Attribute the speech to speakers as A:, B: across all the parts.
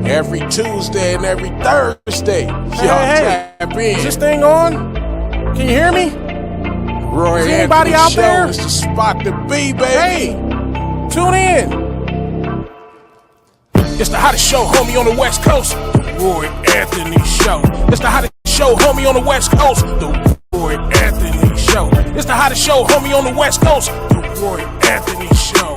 A: Every Tuesday and every Thursday.
B: Hey,
A: tap in.
B: Is this thing on? Can you hear me?
A: Roy
B: Is anybody
A: Anthony
B: out
A: Show
B: there?
A: is the spot to be, baby.
B: Hey, tune in.
A: It's the hottest show, homie, on the West Coast. The Roy Anthony Show. It's the hottest show, homie, on the West Coast. The Roy Anthony Show. It's the hottest show, homie, on the West Coast. The Roy Anthony Show.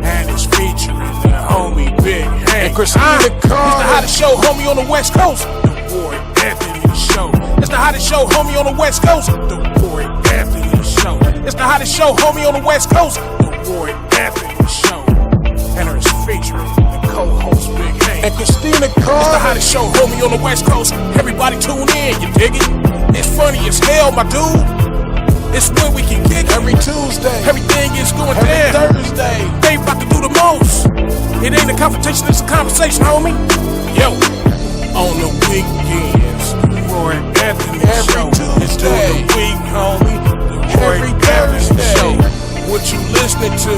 A: And it's featuring the homie Big Hank Christina Carter. It's the hottest show, homie, on the West Coast. The Roy Anthony Show. It's the hottest show, homie, on the West Coast. The Roy Anthony Show. It's the hottest show, homie, on the West Coast. The Roy Anthony Show. And it's featuring the co-host Big Hank and Christina Carter. It's the hottest show, homie, on the West Coast. Everybody tune in, you dig it? It's funny as hell, my dude. It's when we can kick every Tuesday. Everything is going down. Every Thursday. They about to do the most. It ain't a confrontation, it's a conversation, homie. Yo, on the weekends, the Roy Anthony Show. It's during the week, homie. The Roy Anthony Show. What you listening to?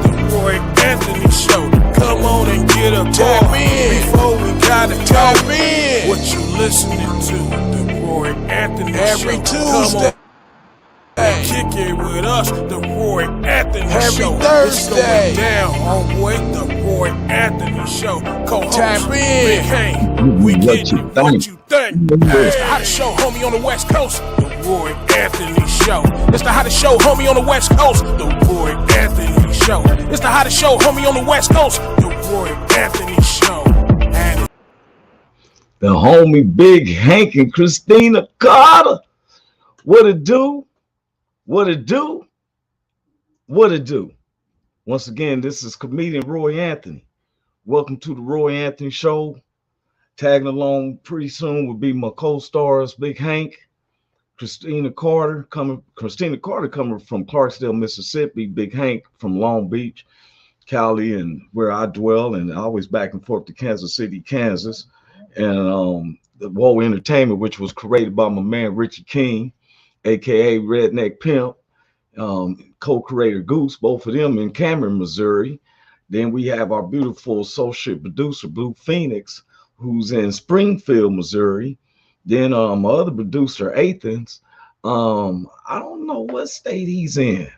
A: The Roy Anthony Show. Come on and get a tap in before we gotta tap in. What you listening to? The Roy Anthony Show. Every Tuesday. Kick it with us, the Roy Anthony Show. Every Thursday. It's going down, homeboy, the Roy Anthony Show. Co-host, tap in. Big Hank. We get you what you think. It's the hottest show, homie, on the West Coast. The Roy Anthony Show. It's the hottest show, homie, on the West Coast. The Roy Anthony Show. It's the hottest show, homie, on the West Coast. The Roy Anthony Show. And
C: the homie Big Hank and Christina Carter. What it do? What it do? What it do? Once again, this is comedian Roy Anthony. Welcome to the Roy Anthony Show. Tagging along pretty soon will be my co-stars, Big Hank, Christina Carter coming from Clarksdale, Mississippi, Big Hank from Long Beach, Cali, and where I dwell, and always back and forth to Kansas City, Kansas. And the Woe Entertainment, which was created by my man Richie King, aka Redneck Pimp, co-creator Goose, both of them in Cameron, Missouri. Then we have our beautiful associate producer Blue Phoenix, who's in Springfield, Missouri. Then my other producer Athens, I don't know what state he's in.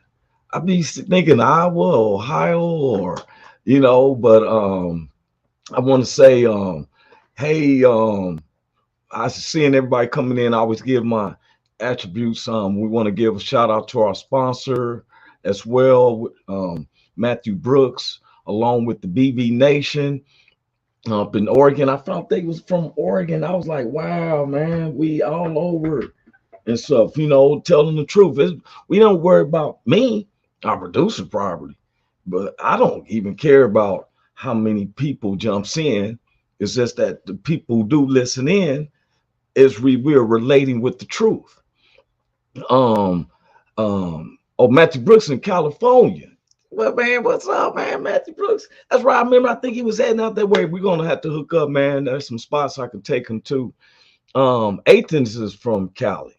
C: I'd be thinking Iowa, Ohio, or but I want to say hey, I seeing everybody coming in. I always give my attributes. We want to give a shout out to our sponsor as well, Matthew Brooks, along with the BB Nation up in Oregon. I found they was from Oregon. I was like, wow, man, we all over and stuff, telling the truth. We don't worry about me, our producer property, but I don't even care about how many people jumps in. It's just that the people who do listen in is we're relating with the truth. Matthew Brooks in California. Well, man, what's up, man? Matthew Brooks. That's right. I remember. I think he was heading out that way. We're gonna have to hook up, man. There's some spots I can take him to. Athens is from Cali.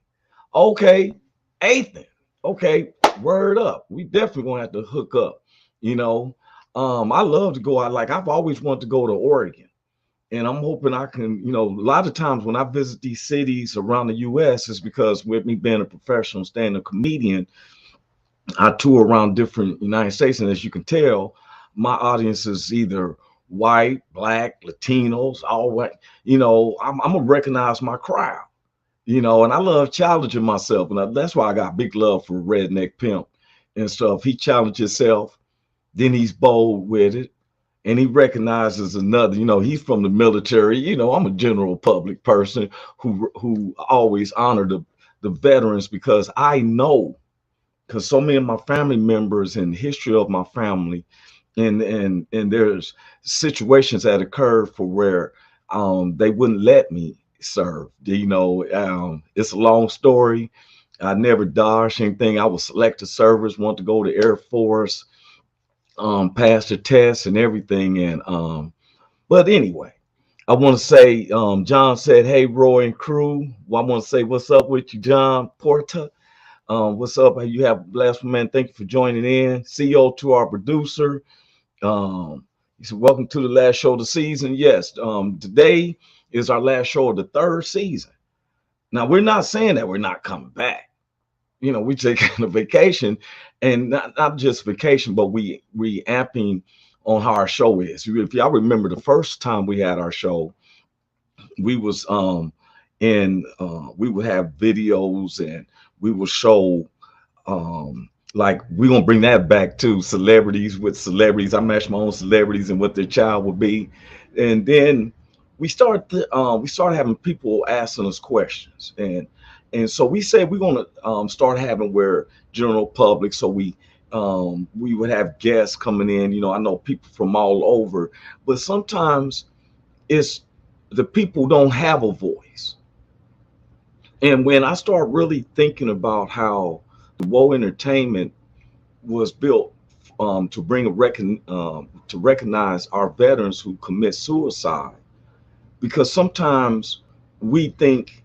C: Okay, Athens. Okay, word up. We definitely gonna have to hook up. I love to go out. Like I've always wanted to go to Oregon. And I'm hoping I can, a lot of times when I visit these cities around the U.S. is because with me being a professional stand-up comedian, I tour around different United States. And as you can tell, my audience is either white, black, Latinos, all white. I'm going to recognize my crowd, and I love challenging myself. And that's why I got big love for Redneck Pimp and stuff. He challenged himself, then he's bold with it. And he recognizes another, he's from the military. I'm a general public person who always honor the veterans because I know, because so many of my family members and history of my family, and there's situations that occurred for where they wouldn't let me serve. It's a long story. I never dodged anything. I was selected service, wanted to go to Air Force. Passed the test and everything, and but anyway, I want to say John said, hey, Roy and crew. Well, I want to say what's up with you, John Porta. What's up? You have a blessed man. Thank you for joining in. CEO to our producer. He said, welcome to the last show of the season. Yes, today is our last show of the third season. Now, we're not saying that we're not coming back. You know, we taking a vacation, and not just vacation, but we amping on how our show is. If y'all remember the first time we had our show, we was we would have videos, and we would show like we're gonna bring that back to celebrities with celebrities. I match my own celebrities and what their child would be, and then we started having people asking us questions, and so we said we're gonna start having where general public. So we would have guests coming in. You know, I know people from all over, but sometimes it's the people don't have a voice. And when I start really thinking about how the Woe Entertainment was built to bring to recognize our veterans who commit suicide, because sometimes we think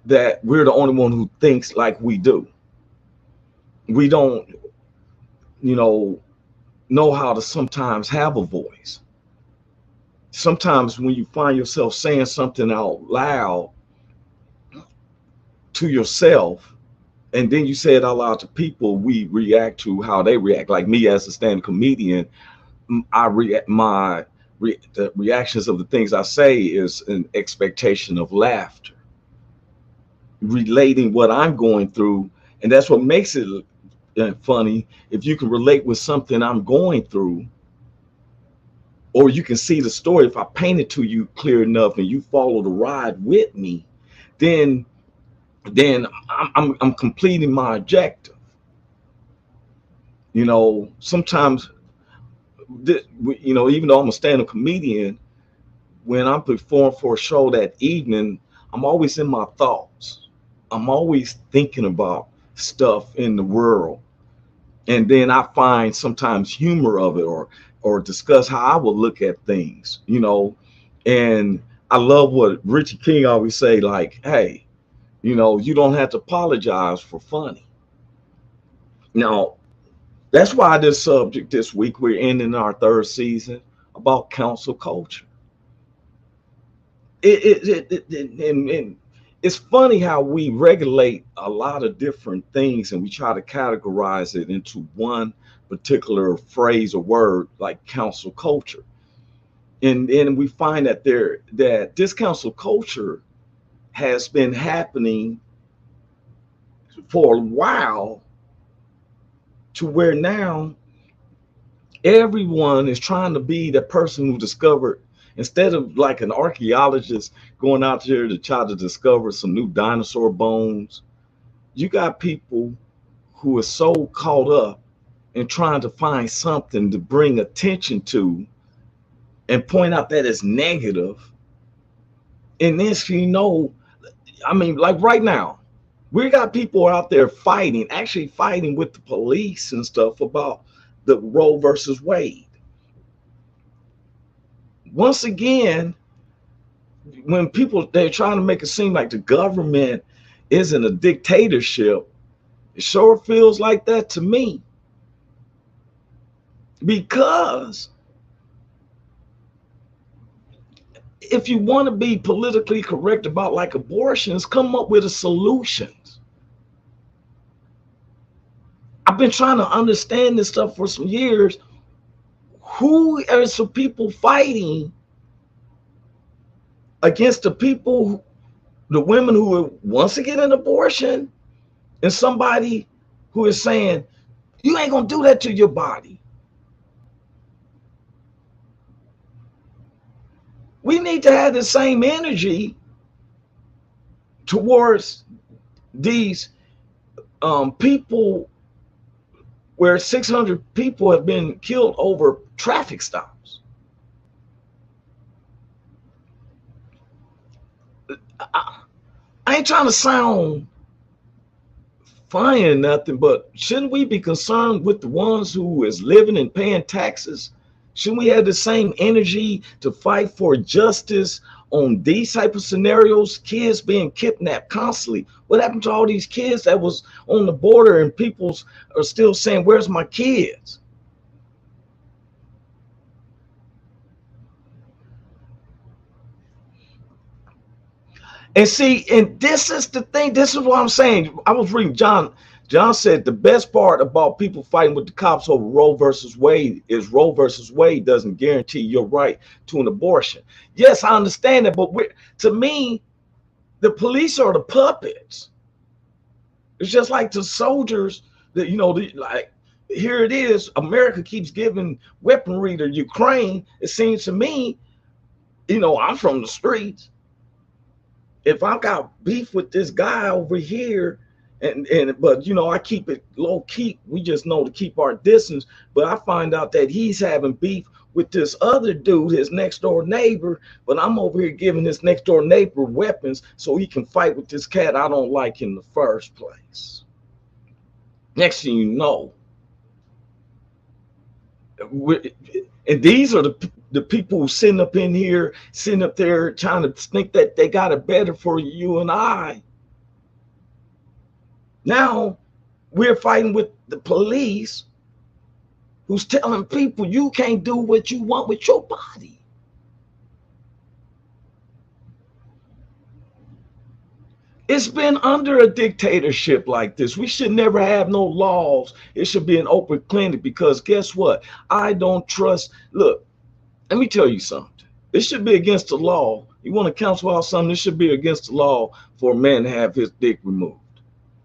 C: that we're the only one who thinks like we do. We don't, you know how to sometimes have a voice. Sometimes when you find yourself saying something out loud to yourself, and then you say it out loud to people, we react to how they react. Like me as a stand-up comedian, the reactions of the things I say is an expectation of laughter, relating what I'm going through, and that's what makes it funny. If you can relate with something I'm going through, or you can see the story, if I paint it to you clear enough and you follow the ride with me, then I'm completing my objective. You know, sometimes, you know, even though I'm a stand-up comedian, when I'm performing for a show that evening, I'm always in my thoughts. I'm always thinking about stuff in the world, and then I find sometimes humor of it, or discuss how I would look at things. You know, and I love what Richie King always say, like, hey, you know, you don't have to apologize for funny. Now, that's why this subject this week, we're ending our third season about council culture. And it's funny how we regulate a lot of different things, and we try to categorize it into one particular phrase or word, like council culture. And we find that this council culture has been happening for a while, to where now everyone is trying to be the person who discovered, instead of like an archaeologist going out there to try to discover some new dinosaur bones, you got people who are so caught up in trying to find something to bring attention to and point out that it's negative. And this, you know, I mean, like right now, we got people out there actually fighting with the police and stuff about the Roe versus Wade. Once again, when they're trying to make it seem like the government isn't a dictatorship, it sure feels like that to me. Because if you want to be politically correct about like abortions, come up with a solution. I've been trying to understand this stuff for some years. Who are some people fighting against the people, the women who wants to get an abortion, and somebody who is saying, you ain't gonna do that to your body? We need to have the same energy towards these people, where 600 people have been killed over traffic stops. I ain't trying to sound funny or nothing, but shouldn't we be concerned with the ones who is living and paying taxes? Shouldn't we have the same energy to fight for justice on these type of scenarios? Kids being kidnapped constantly. What happened to all these kids that was on the border, and people are still saying, where's my kids? And see, and this is the thing. This is what I'm saying. I was reading John. John said the best part about people fighting with the cops over Roe versus Wade is Roe versus Wade doesn't guarantee your right to an abortion. Yes, I understand that, but to me, the police are the puppets. It's just like the soldiers that, like, here it is. America keeps giving weaponry to Ukraine. It seems to me, I'm from the streets. If I got beef with this guy over here, but I keep it low key. We just know to keep our distance. But I find out that he's having beef with this other dude, his next door neighbor. But I'm over here giving this next door neighbor weapons so he can fight with this cat I don't like in the first place. Next thing you know, and these are the people who sitting up in here, sitting up there trying to think that they got it better for you and I. Now we're fighting with the police who's telling people you can't do what you want with your body. It's been under a dictatorship like this. We should never have no laws. It should be an open clinic because guess what? I don't trust. Look, let me tell you something. It should be against the law. You want to counsel out something, it should be against the law for a man to have his dick removed.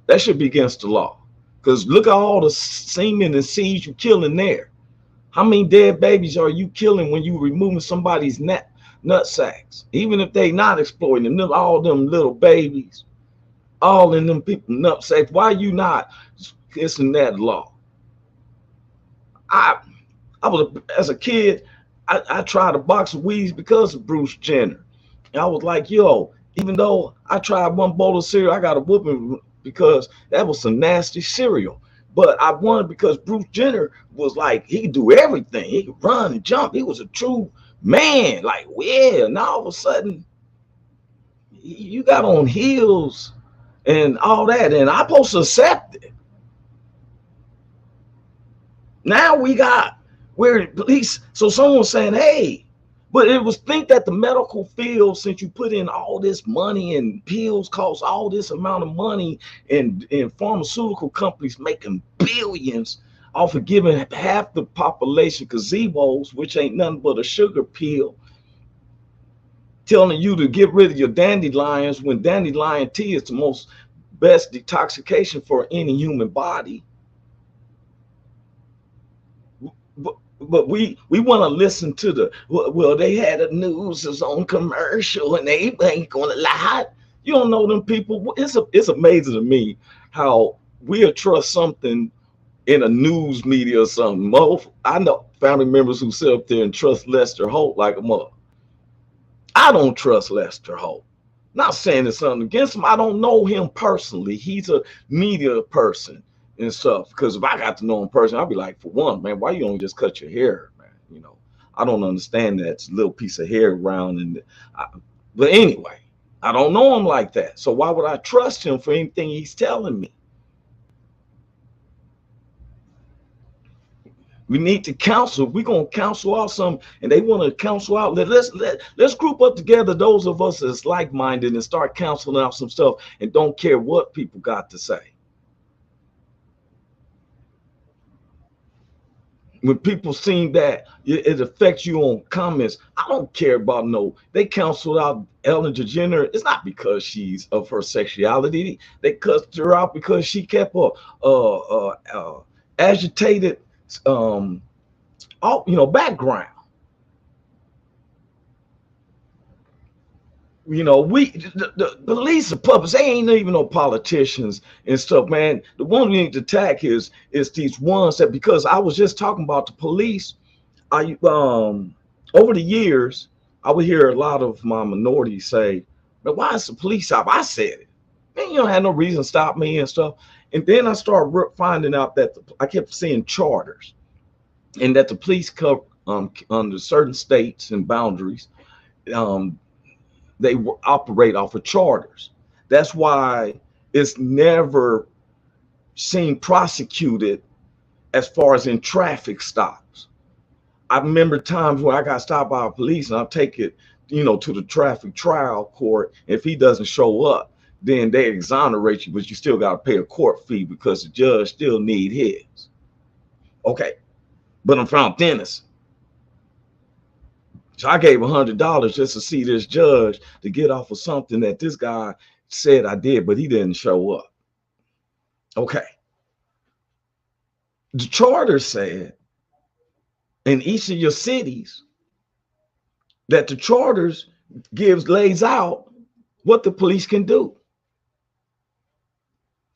C: That should be against the law. Because look at all the semen and seeds you're killing there. How many dead babies are you killing when you removing somebody's nut sacks? Even if they not exploiting them, all them little babies, all in them people nut sacks. Why are you not kissing that law? I was as a kid, I tried a box of weeds because of Bruce Jenner. And I was like, yo, even though I tried one bowl of cereal, I got a whooping because that was some nasty cereal. But I won because Bruce Jenner was like, he could do everything. He could run and jump. He was a true man. Like, yeah, now all of a sudden, you got on heels and all that. And I'm supposed to accept it. Now we got where police, so someone's saying, hey, but it was think that the medical field, since you put in all this money and pills cost all this amount of money and pharmaceutical companies making billions off of giving half the population gazebos, which ain't nothing but a sugar pill, telling you to get rid of your dandelions when dandelion tea is the most best detoxification for any human body. But we want to listen to the, well, they had a news is on commercial and they ain't gonna lie. You don't know them people. It's amazing to me how we'll trust something in a news media or something. I know family members who sit up there and trust Lester Holt like a mother. I don't trust Lester Holt. Not saying it's something against him. I don't know him personally. He's a media person and stuff. Because if I got to know him personally, I'd be like, for one, man, why you don't just cut your hair, man? I don't understand that. It's a little piece of hair around. But anyway, I don't know him like that. So why would I trust him for anything he's telling me? We need to counsel. We're gonna counsel out some, and they want to counsel out. Let's group up together, those of us that's like-minded, and start counseling out some stuff, and don't care what people got to say. When people see that it affects you on comments, I don't care about they canceled out Ellen DeGeneres. It's not because she's of her sexuality. They cussed her out because she kept a agitated background. The police are puppets. They ain't even no politicians and stuff, man. The one we need to attack is these ones that, because I was just talking about the police. Over the years, I would hear a lot of my minorities say, "Man, why is the police out?" I said it. Man, you don't have no reason to stop me and stuff. And then I started finding out that I kept seeing charters, and that the police cover under certain states and boundaries. They operate off of charters. That's why it's never seen prosecuted as far as in traffic stops. I remember times where I got stopped by police and I'll take it to the traffic trial court. If he doesn't show up, then they exonerate you, but you still got to pay a court fee because the judge still need his. Okay, but I'm found innocent. So I gave $100 just to see this judge to get off of something that this guy said I did, but he didn't show up. Okay. The charter said in each of your cities that the charters lays out what the police can do.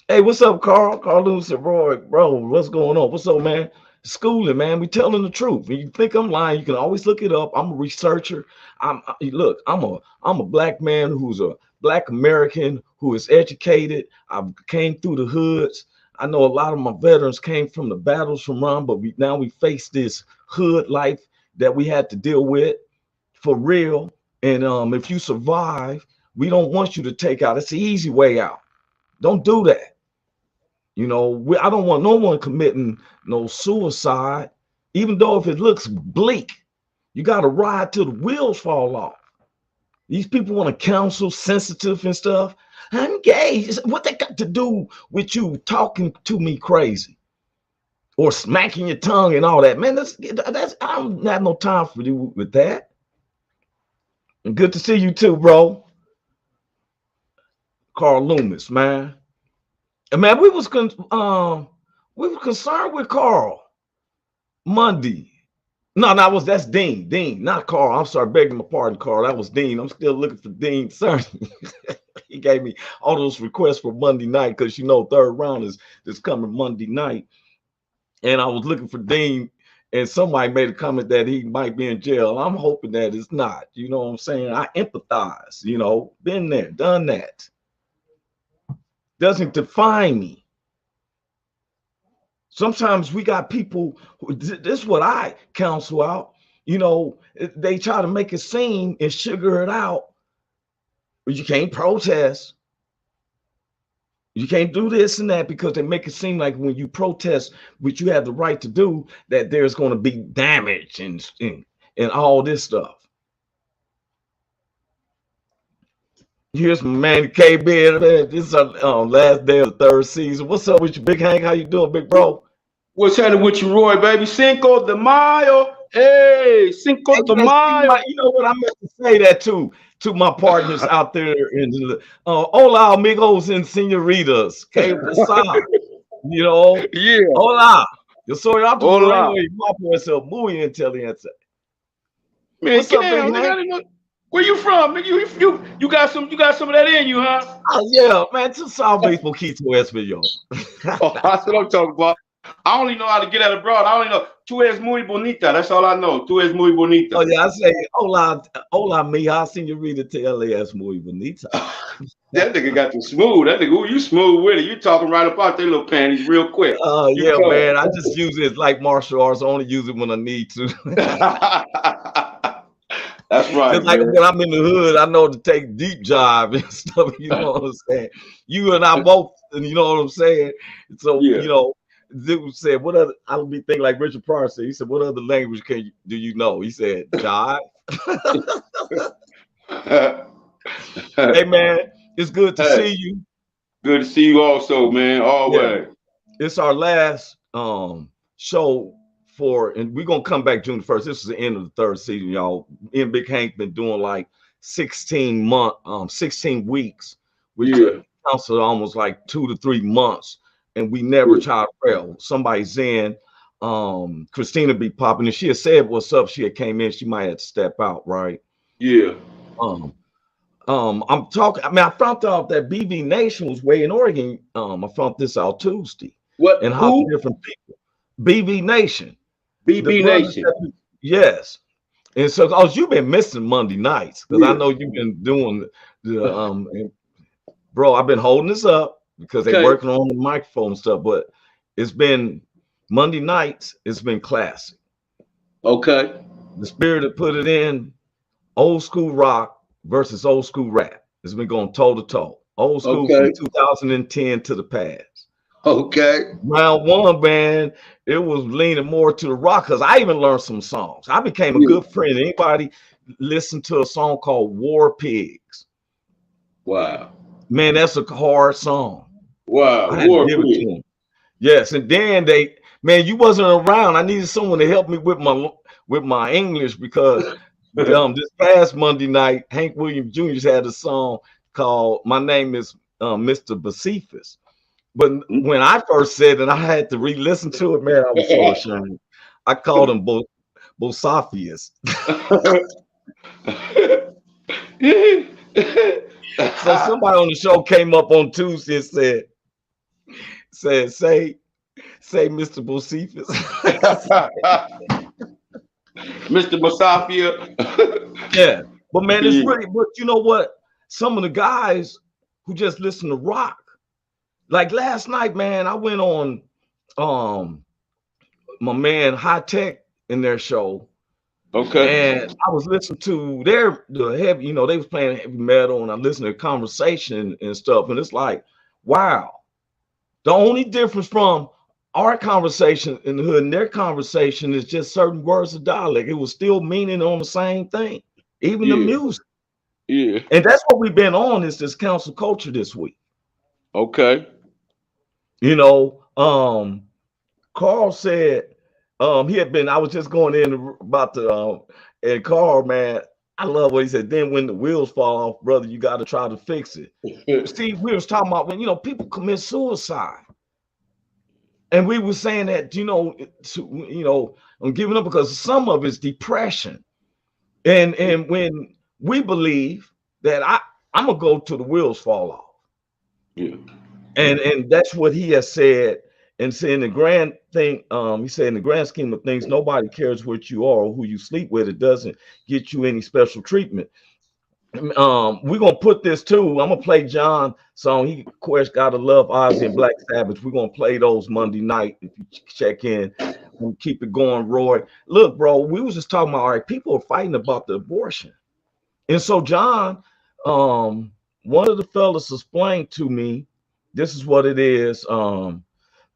C: Hey, what's up, Carl? Carl Lewis said, Roy, bro, what's going on? What's up, man? Schooling, man. We telling the truth. When you think I'm lying, you can always look it up. I'm a researcher. I'm a black man who's a black American who is educated. I came through the hoods. I know a lot of my veterans came from the battles from Ron, but now we face this hood life that we had to deal with for real. And if you survive, we don't want you to take out. It's the easy way out. Don't do that. I don't want no one committing no suicide, even though if it looks bleak, you got to ride till the wheels fall off. These people want to counsel sensitive and stuff. I'm gay. What they got to do with you talking to me crazy or smacking your tongue and all that? Man, that's I don't have no time for you with that. And good to see you too, bro. Carl Loomis, man. And man, we was concerned with Carl Monday. No, that's Dean. Dean, not Carl. I'm sorry, begging my pardon, Carl. That was Dean. I'm still looking for Dean. Sorry. He gave me all those requests for Monday night because third round is coming Monday night. And I was looking for Dean, and somebody made a comment that he might be in jail. I'm hoping that it's not. You know what I'm saying? I empathize, been there, done that. Doesn't define me. Sometimes we got people this is what I counsel out. They try to make it seem and sugar it out. But you can't protest. You can't do this and that because they make it seem like when you protest, which you have the right to do, that there's going to be damage and all this stuff. Here's my man KB. This is our last day of the third season. What's up with you, Big Hank? How you doing, big bro?
D: What's happening with you, Roy, baby? Cinco de Mayo. Hey, Cinco de Mayo.
C: You know what? I meant to say that to my partners out there in the hola, amigos and senoritas. Okay, what's up?
D: Yeah.
C: Hola. Yo soy Hola. Y guapo, eso muy inteligente.
D: Man, what's up, Big Hank? Where you from? You got some of that in you, huh?
C: Oh yeah, man. Tú sabes poquito español.
D: Oh, that's what I'm talking about. I only know how to get out abroad. I only know tú es muy bonita. That's all I know. Tú es muy bonita.
C: Oh yeah, I say hola, mija, señorita, ella es muy bonita.
D: That nigga got you smooth. That nigga, you smooth with it. You talking right about their little panties real quick.
C: Yeah, man. I just use it like martial arts. I only use it when I need to.
D: That's right.
C: It's like when I'm in the hood, I know to take deep jive and stuff. You know what I'm saying? You and I both, and you know what I'm saying? So, Dude said, what other, I would be thinking like Richard Pryor said, he said, what other language do you know? He said, jive. Hey, man, it's good to see you.
D: Good to see you also, man. Always. Yeah.
C: It's our last show and we're going to come back June 1st. This is the end of the third season, y'all. Me and Big Hank been doing like 16 weeks. We counseled almost like 2 to 3 months. And we never try to rail. Somebody's in. Christina be popping. And she had said what's up. She had came in. She might have to step out, right?
D: Yeah.
C: I'm talking. I mean, I found out that BB Nation was way in Oregon. I found this out Tuesday.
D: What?
C: And how different people. BB Nation.
D: BB Nation.
C: Yes. And so, you've been missing Monday nights because I know you've been doing the bro. I've been holding this up. Because they're working on the microphone stuff, but it's been Monday nights, it's been classic.
D: Okay.
C: The spirit that put it in, old school rock versus old school rap. It's been going toe to toe. Old school from 2010 to the past.
D: Okay.
C: Round one, man, it was leaning more to the rock because I even learned some songs. I became a good friend. Anybody listen to a song called War Pigs.
D: Wow.
C: Man, that's a hard song.
D: Wow.
C: I had to
D: War
C: give it to
D: Pig.
C: him. Yes, and then man, you wasn't around. I needed someone to help me with my English because this past Monday night, Hank Williams Jr. had a song called "My Name Is Mr. Bacifus." But when I first said it, I had to re-listen to it. Man, I was so ashamed. I called him Bosophius. So somebody on the show came up on Tuesday and said, say Mr. Bosifus.
D: Mr. Musafia.
C: Yeah, but man, it's
D: Yeah.
C: really. But you know what? Some of the guys who just listen to rock, like last night, man, I went on my man High Tech in their show.
D: Okay.
C: And I was listening to the heavy, you know, they was playing heavy metal, and I listened to conversation and stuff, and it's like, wow. The only difference from our conversation in the hood and their conversation is just certain words of dialect. It was still meaning on the same thing, even the music.
D: Yeah.
C: And that's what we've been on is this council culture this week.
D: Okay.
C: You know, Carl said he had been, I was just going in about the and Carl, man, I love what he said. Then when the wheels fall off, brother, you got to try to fix it. See, we was talking about when, you know, people commit suicide. And we were saying that, you know, I'm giving up because some of it's depression. And when we believe that I'm gonna go till the wheels fall off.
D: Yeah.
C: And that's what he has said. And saying the grand thing, he said in the grand scheme of things, nobody cares what you are or who you sleep with. It doesn't get you any special treatment. We're gonna put this too. I'm gonna play John song. He of course gotta love Ozzy and Black Sabbath. We're gonna play those Monday night if you check in. We'll keep it going, Roy. Look, bro, we was just talking about all right, people are fighting about the abortion. And so John, one of the fellas explained to me, this is what it is.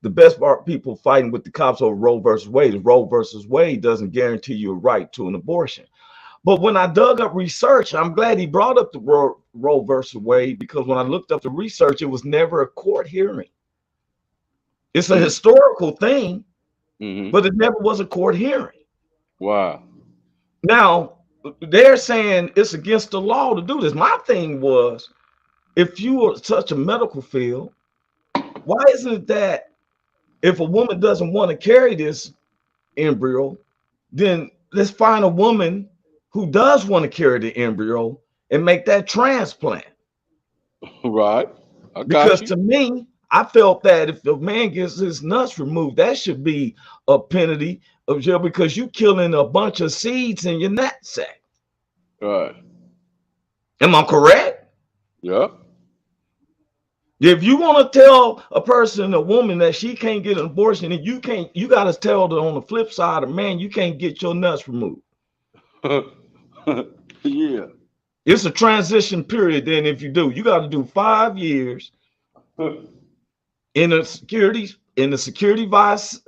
C: The best part, people fighting with the cops over Roe versus Wade. Roe versus Wade doesn't guarantee you a right to an abortion. But when I dug up research, I'm glad he brought up the Roe versus Wade, because when I looked up the research, it was never a court hearing. It's a historical thing, but it never was a court hearing.
D: Wow.
C: Now, they're saying it's against the law to do this. My thing was, if you are such a medical field, why isn't it that if a woman doesn't want to carry this embryo, then let's find a woman who does want to carry the embryo and make that transplant.
D: Right.
C: Because to me, I felt that if a man gets his nuts removed, that should be a penalty of jail because you killing a bunch of seeds in your nutsack.
D: Right.
C: Am I correct?
D: Yeah.
C: If you want to tell a person, a woman, that she can't get an abortion, and you got to tell her on the flip side, man, you can't get your nuts removed.
D: Yeah.
C: It's a transition period. Then if you do, you got to do 5 years in a security vice.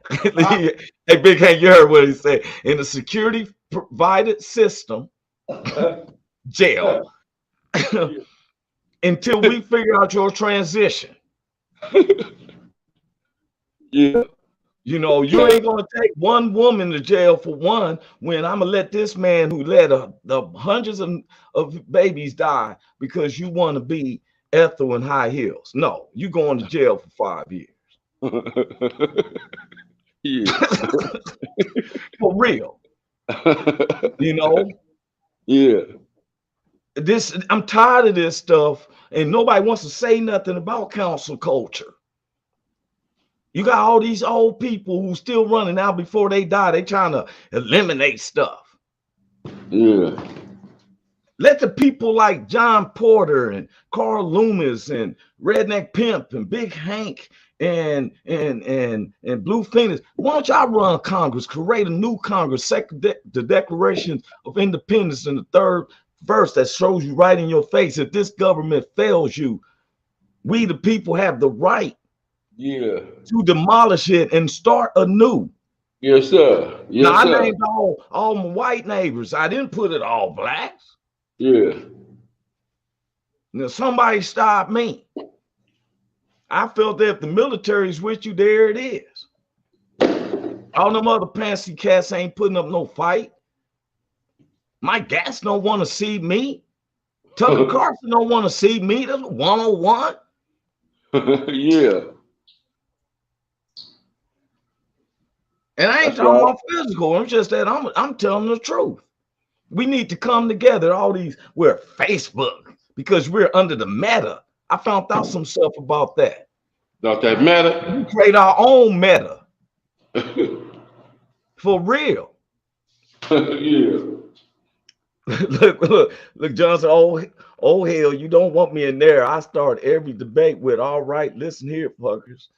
C: Hey, Big Hank, you heard what he said. In a security provided system, jail, until we figure out your transition.
D: Yeah.
C: You know, you ain't gonna take one woman to jail for one when I'm gonna let this man who let the hundreds of babies die because you want to be Ethel in high heels. No, you going to jail for 5 years.
D: Yeah.
C: For real. You know?
D: Yeah.
C: I'm tired of this stuff, and nobody wants to say nothing about council culture. You got all these old people who still running out before they die. They trying to eliminate stuff.
D: Yeah.
C: Let the people like John Porter and Carl Loomis and Redneck Pimp and Big Hank and Blue Phoenix. Why don't y'all run Congress, create a new Congress, the Declaration of Independence in the 3rd verse that shows you right in your face, if this government fails you, we the people have the right to demolish it and start anew.
D: Yes, sir.
C: Now
D: Yes,
C: I
D: sir.
C: named all my white neighbors. I didn't put it all blacks.
D: Yeah.
C: Now somebody stopped me. I felt that if the military's with you, there it is. All them other fancy cats ain't putting up no fight. Mike Gatz don't want to see me. Tucker Carlson don't want to see me. That's 101.
D: Yeah.
C: And I ain't
D: That's
C: talking
D: right.
C: about physical. I'm just that I'm telling the truth. We need to come together. We're Facebook because we're under the meta. I found out some stuff about that.
D: Don't that matter?
C: We create our own meta for real.
D: Yeah.
C: look, Johnson. Oh, hell, you don't want me in there. I start every debate with, all right, listen here, fuckers.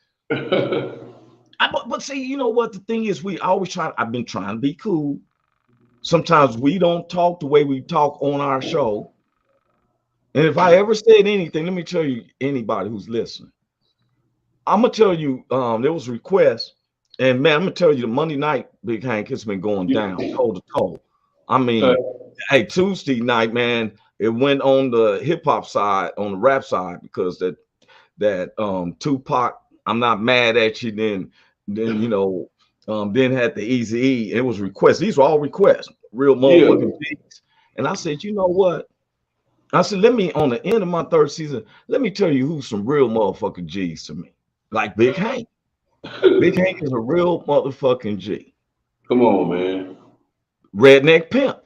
C: But see, you know what the thing is? I've been trying to be cool. Sometimes we don't talk the way we talk on our show. And if I ever said anything, let me tell you, anybody who's listening, I'm gonna tell you, there was requests, and man, I'm gonna tell you, the Monday night, Big Hank, it's been going down toe to toe. I mean, hey, Tuesday night, man, it went on the hip hop side, on the rap side, because that Tupac, I'm not mad at you. Then then had the Easy E. It was requests. These were all requests, real motherfucking G's. And I said, you know what? I said, let me, on the end of my third season, let me tell you who's some real motherfucking G's to me. Like Big Hank. Big Hank is a real motherfucking G.
D: Come on, man.
C: Redneck Pimp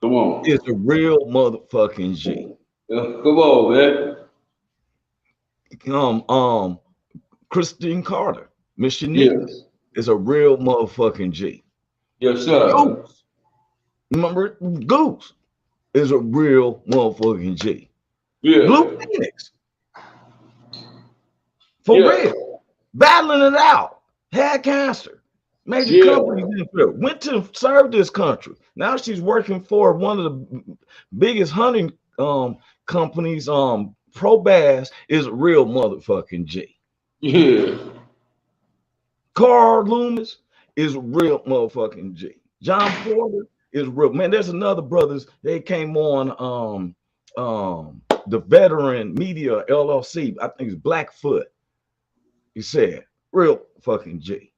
D: Come on.
C: is a real motherfucking G.
D: Come on, man.
C: Christine Carter, Miss Shanique,
D: Yes.
C: is a real motherfucking G.
D: Yes, sir.
C: Goose. Remember, Goose is a real motherfucking G.
D: Yeah.
C: Blue Phoenix. For real. Battling it out. Had cancer. Major companies went to serve this country. Now she's working for one of the biggest hunting companies. Pro Bass is a real motherfucking G.
D: Yeah.
C: Carl Loomis is a real motherfucking G. John Porter is real. Man, there's another brothers. They came on the Veteran Media LLC. I think it's Blackfoot. He said, real fucking G.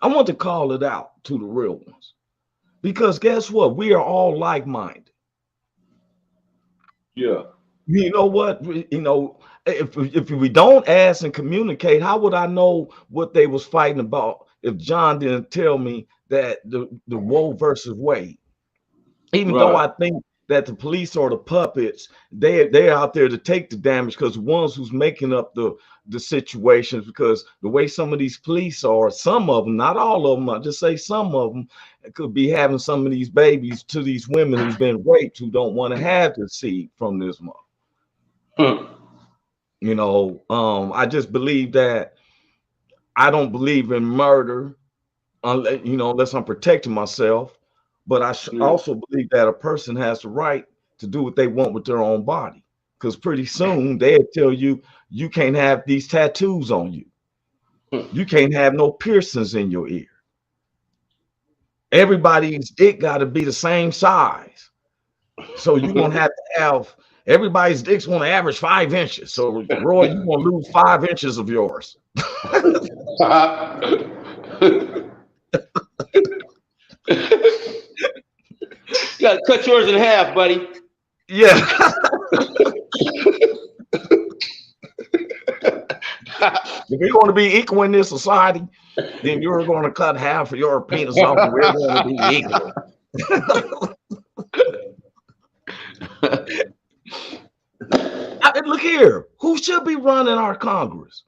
C: I want to call it out to the real ones. Because guess what? We are all like-minded.
D: Yeah.
C: You know what? If we don't ask and communicate, how would I know what they was fighting about if John didn't tell me that the Roe versus Wade? Even though I think that the police are the puppets, they're out there to take the damage, because the ones who's making up the situations, because the way some of these police are, some of them, not all of them, I just say some of them, could be having some of these babies to these women who's been raped, who don't want to have the seed from this mother. I just believe that I don't believe in murder, unless I'm protecting myself. But I also believe that a person has the right to do what they want with their own body. Because pretty soon they'll tell you, you can't have these tattoos on you. You can't have no piercings in your ear. Everybody's dick got to be the same size. So you're going to have everybody's dick's going to average 5 inches. So Roy, you're going to lose 5 inches of yours.
D: You gotta cut yours in half, buddy.
C: Yeah. If you're going to be equal in this society, then you're going to cut half of your penis off, and we're going to be equal. Look here, who should be running our Congress?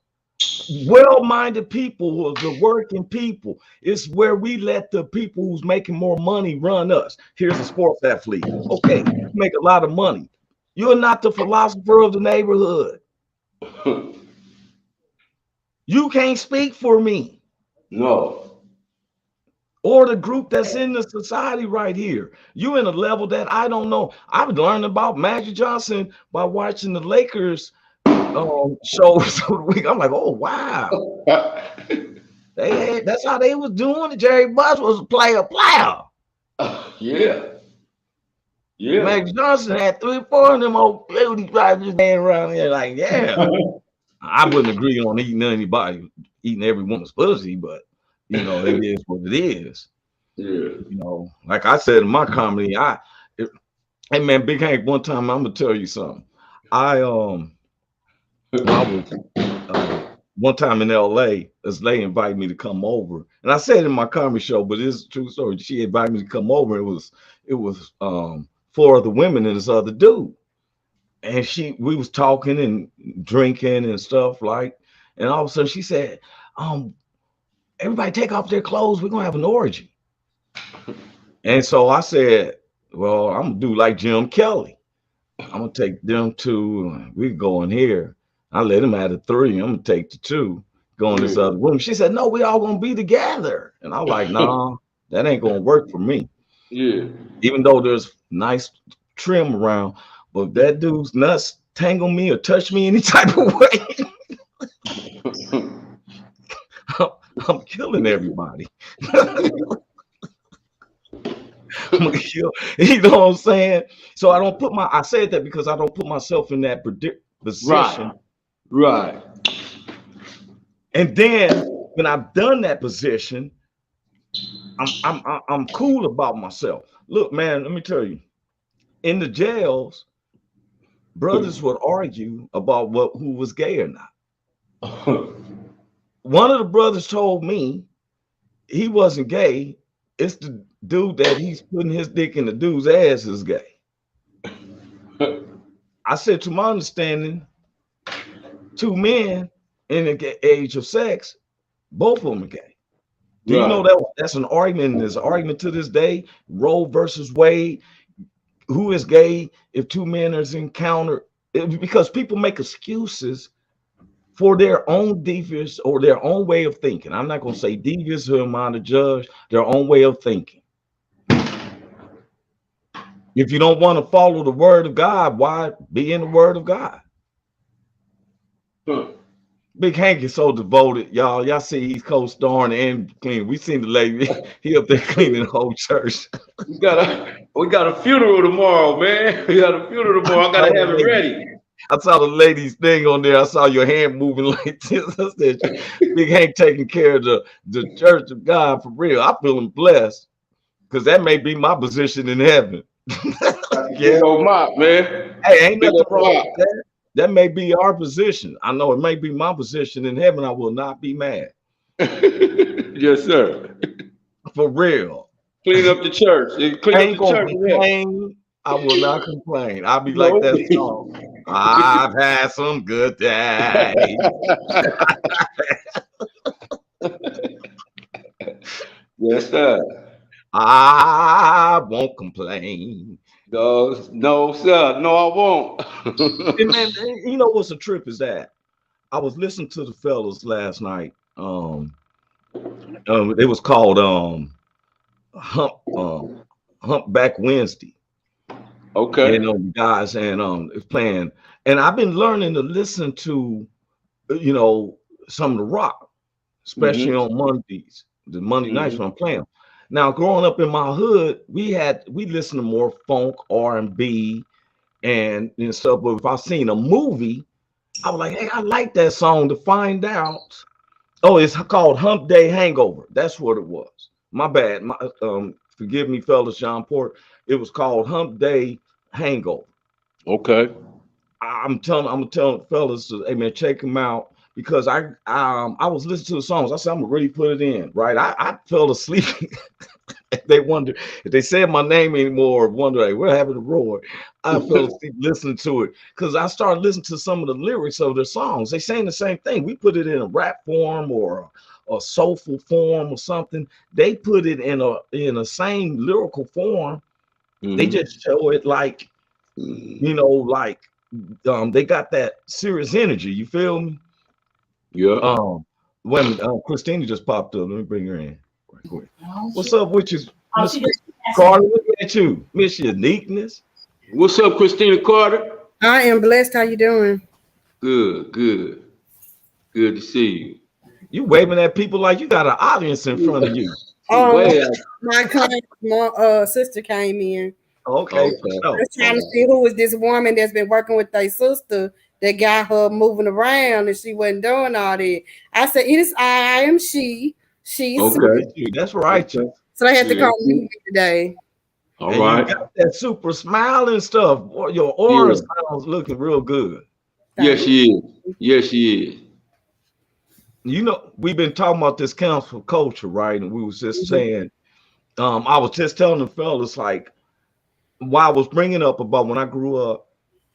C: Well-minded people, the working people. It's where we let the people who's making more money run us. Here's a sports athlete. Okay, you make a lot of money. You're not the philosopher of the neighborhood. You can't speak for me.
D: No.
C: Or the group that's in the society right here. You're in a level that I don't know. I've learned about Magic Johnson by watching the Lakers shows of the week. I'm like, oh wow, that That's how they was doing it. Jerry Buss was a player.
D: Yeah. Yeah.
C: Max Johnson had 3 or 4 of them old beauty guys just laying around there like, yeah. I wouldn't agree on eating every woman's pussy, but you know, it is what it is.
D: Yeah.
C: You know, like I said in my comedy, hey man, Big Hank, one time I'm gonna tell you something. I was one time in LA, this lady invited me to come over. And I said in my comedy show, but it's a true story. She invited me to come over. It was 4 other women and this other dude. And we was talking and drinking and stuff like, and all of a sudden she said, everybody take off their clothes, we're gonna have an orgy. And so I said, well, I'm gonna do like Jim Kelly. I'm gonna take them 2, we go in here. I let him add a 3, I'm gonna take the 2, go in this other room. She said, no, we all gonna be together. And I'm like, nah, that ain't gonna work for me.
D: Yeah.
C: Even though there's nice trim around, but if that dude's nuts tangle me or touch me any type of way, I'm killing everybody. I'm gonna kill, you know what I'm saying? So I said that because I don't put myself in that position.
D: Right.
C: And then when I've done that position, I'm cool about myself. Look, man, let me tell you, in the jails, brothers would argue about who was gay or not. One of the brothers told me he wasn't gay. It's the dude that he's putting his dick in the dude's ass is gay. I said, to my understanding, 2 men in the age of sex, both of them are gay. Do you know that's an argument? There's an argument to this day, Roe versus Wade. Who is gay if 2 men are encountered? Because people make excuses for their own devious or their own way of thinking. I'm not going to say devious, who am I to judge? Their own way of thinking. If you don't want to follow the word of God, why be in the word of God? Big Hank is so devoted, y'all. Y'all see he's co-starring and clean. We seen the lady, he up there cleaning the whole church.
D: We got a funeral tomorrow, man. We got a funeral tomorrow. I gotta have it ready.
C: I saw the lady's thing on there. I saw your hand moving like this. I said, Big Hank taking care of the church of God for real. I'm feeling blessed because that may be my position in heaven.
D: Yeah, mop, man.
C: Hey, ain't nothing wrong with that. That may be our position. I know it may be my position in heaven. I will not be mad.
D: Yes, sir.
C: For real.
D: Clean up the church. Clean up the church.
C: Complain. I will not complain. I'll be like that song. I've had some good days.
D: Yes, sir.
C: I won't complain.
D: No, sir. No, I won't.
C: And man, you know what's a trip is that? I was listening to the fellas last night. It was called Humpback Wednesday.
D: Okay.
C: You know, guys, and it's playing. And I've been learning to listen to, you know, some of the rock, especially on Mondays, the Monday nights when I'm playing. Now, growing up in my hood, we listened to more funk, R&B, and stuff. But if I seen a movie, I was like, hey, I like that song. To find out, oh, it's called Hump Day Hangover. That's what it was. My bad. Forgive me, fellas, Sean Port. It was called Hump Day Hangover.
D: Okay.
C: I'm telling fellas, hey man, check them out. Because I was listening to the songs. I said, I'm gonna really put it in, right? I fell asleep. They wonder if they said my name anymore, wonder like, what happened to Roy? I fell asleep listening to it because I started listening to some of the lyrics of their songs. They saying the same thing. We put it in a rap form or a soulful form or something. They put it in a same lyrical form. They just show it like, you know, like they got that serious energy. You feel me?
D: Yeah.
C: When Christina just popped up, let me bring her in right quick. What's up with you, Miss Carter? Look at you, Miss Uniqueness.
D: What's up, Christina Carter?
E: I am blessed. How you doing?
D: Good to see you.
C: You waving at people like you got an audience in front of you.
D: Way
E: My sister came in.
C: Okay,
D: Okay.
C: for sure.
E: Just trying to see who is this woman that's been working with their sister that got her moving around and she wasn't doing all that. I said, it is I am she. She's
D: Okay.
C: That's right.
D: Okay.
E: so they had to
D: Yeah.
E: come meet me today.
D: All
C: And
D: right.
C: you got that super smile and stuff. Your aura sounds looking real good.
D: Yes, she is. Yes, she is.
C: You know, we've been talking about this council culture, right? And we was just saying, I was just telling the fellas, like, while I was bringing up about when I grew up,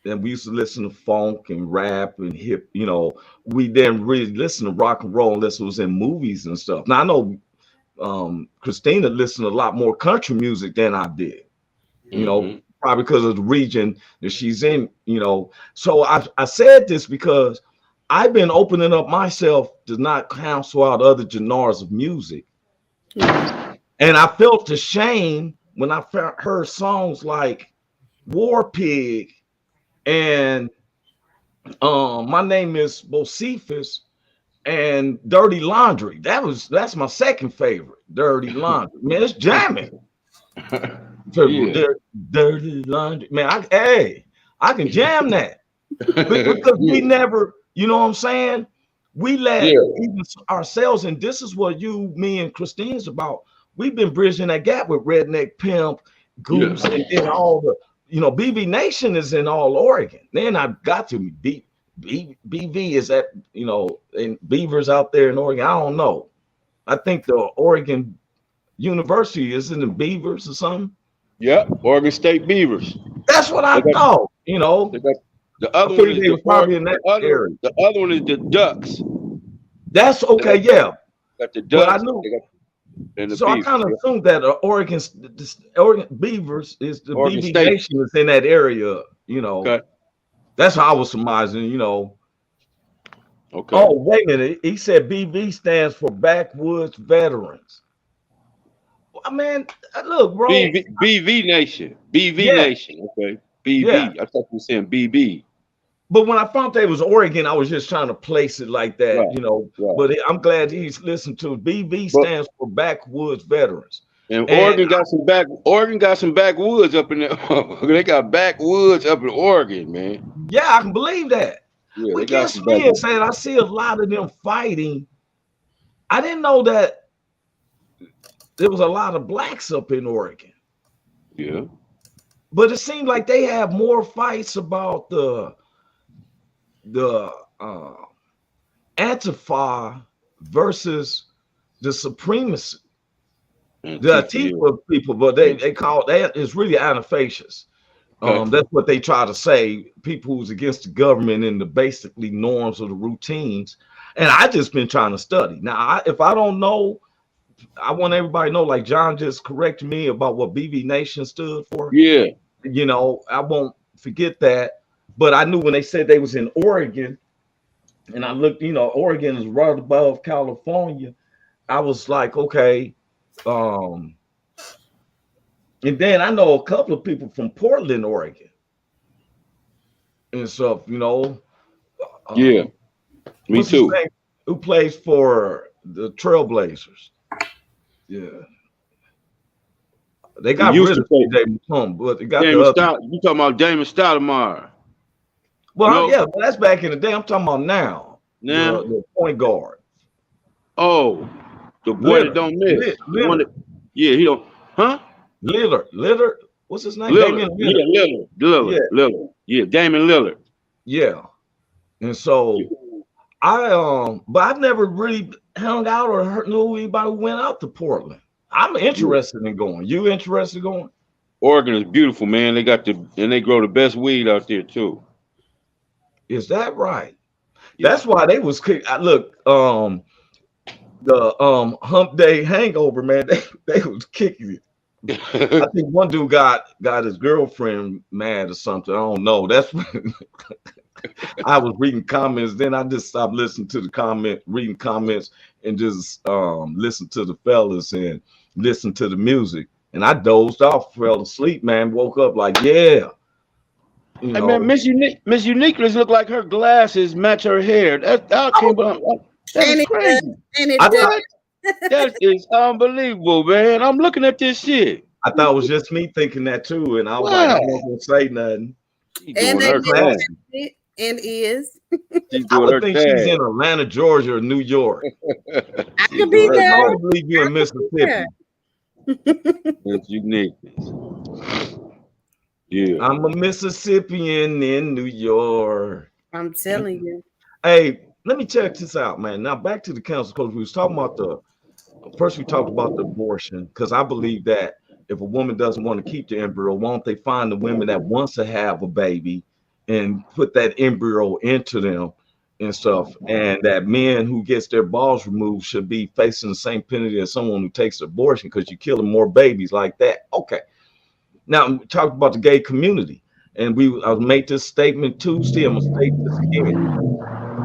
C: and we used to listen to funk and rap and hip, you know, we didn't really listen to rock and roll unless it was in movies and stuff. Now I know Christina listened to a lot more country music than I did, you know, probably because of the region that she's in, you know. So I said this because I've been opening up myself to not cancel out other genres of music. And I felt the shame when I heard songs like War Pig and My Name is Bocephus and Dirty Laundry. That's my second favorite. Dirty Laundry. Man, it's jamming. Dirty Laundry. Man, I can jam that. Because we never, you know what I'm saying? We let even ourselves, and this is what me and Christine's about. We've been bridging that gap with Redneck Pimp, Goose, and then all the, you know, BB Nation is in all Oregon. Then I've got to BV is at, you know, and Beavers out there in Oregon. I don't know. I think the Oregon University is in the Beavers or something.
D: Yep, Oregon State Beavers.
C: That's what I thought. You know,
D: the other one is
C: probably in that area.
D: The other one is the Ducks.
C: That's okay. Yeah,
D: got the Ducks.
C: But I knew. So
D: Beavers.
C: I kind of assumed that Oregon Beavers is the
D: Oregon
C: BB
D: State.
C: Nation is in that area. You know, that's how I was surmising. You know.
D: Okay.
C: Oh, wait a minute. He said BV stands for Backwoods Veterans. I mean, look, bro.
D: BV Nation. BV Nation. Okay. BV.
C: Yeah.
D: I thought you were saying BB.
C: But when I found that it was Oregon, I was just trying to place it like that, you know.
D: Right.
C: But I'm glad he's listened to it. BV stands for Backwoods Veterans.
D: And Oregon got some backwoods up in there. They got backwoods up in Oregon, man.
C: Yeah, I can believe that.
D: Yeah,
C: we guess me and saying I see a lot of them fighting. I didn't know that there was a lot of blacks up in Oregon.
D: Yeah.
C: But it seemed like they have more fights about the Antifa versus the supremacy. The Antifa people, but they call that is really antifacious. That's what they try to say. People who's against the government and the basically norms or the routines. And I just been trying to study. Now, if I don't know, I want everybody to know, like John just corrected me about what BB Nation stood for.
D: Yeah.
C: You know, I won't forget that. But I knew when they said they was in Oregon, and I looked, you know, Oregon is right above California. I was like, okay. And then I know a couple of people from Portland, Oregon, and stuff, you know.
D: Yeah, me too.
C: Who plays for the Trailblazers? Yeah, they got rid of Damon Plum, but they got
D: you talking about Damon Stoudemire?
C: Well, yeah, but that's back in the day. I'm talking about now.
D: Now,
C: the point guard.
D: Oh, the boy that don't miss. He don't. Huh?
C: Lillard. What's his name?
D: Lillard. Lillard. Yeah, Damon Lillard.
C: Yeah. And so but I've never really hung out or knew anybody who went out to Portland. I'm interested in going. You interested in going?
D: Oregon is beautiful, man. They grow the best weed out there too.
C: Is that right? Yeah. That's why they was look, the hump day hangover, man, they was kicking it. I think one dude got his girlfriend mad or something. I don't know. That's when I was reading comments. Then I just stopped listening to reading comments, and just listen to the fellas and listen to the music. And I dozed off, fell asleep, man. Woke up like, yeah.
D: Hey man, Miss Uniqueness look like her glasses match her hair. That
E: And
D: is
E: it does.
D: crazy.
E: And it
C: I
E: does.
C: thought,
D: That is unbelievable, man. I'm looking at this shit.
C: I thought it was just me thinking that too, and I was like,
D: Wow.
C: I'm not gonna say nothing.
D: She
E: And
D: doing
E: they
D: her
E: live
D: thing.
E: it and is.
D: She's
C: I
D: doing
C: would
D: her
C: think she's
D: thing.
C: in Atlanta, Georgia, or New York.
E: I
D: She's
E: could be
D: doing her
C: It's
E: there.
C: hard to
D: thing.
C: believe you in
E: Yeah.
C: Mississippi.
D: It's uniqueness. Yeah.
C: I'm a Mississippian in New York.
E: I'm telling you.
C: Hey, let me check this out, man. Now back to the council because we was talking about first we talked about the abortion because I believe that if a woman doesn't want to keep the embryo, won't they find the women that wants to have a baby and put that embryo into them and stuff, and that men who gets their balls removed should be facing the same penalty as someone who takes abortion because you're killing more babies like that. Okay. Now we talked about the gay community, and I'll make this statement Tuesday. I'm gonna state this again.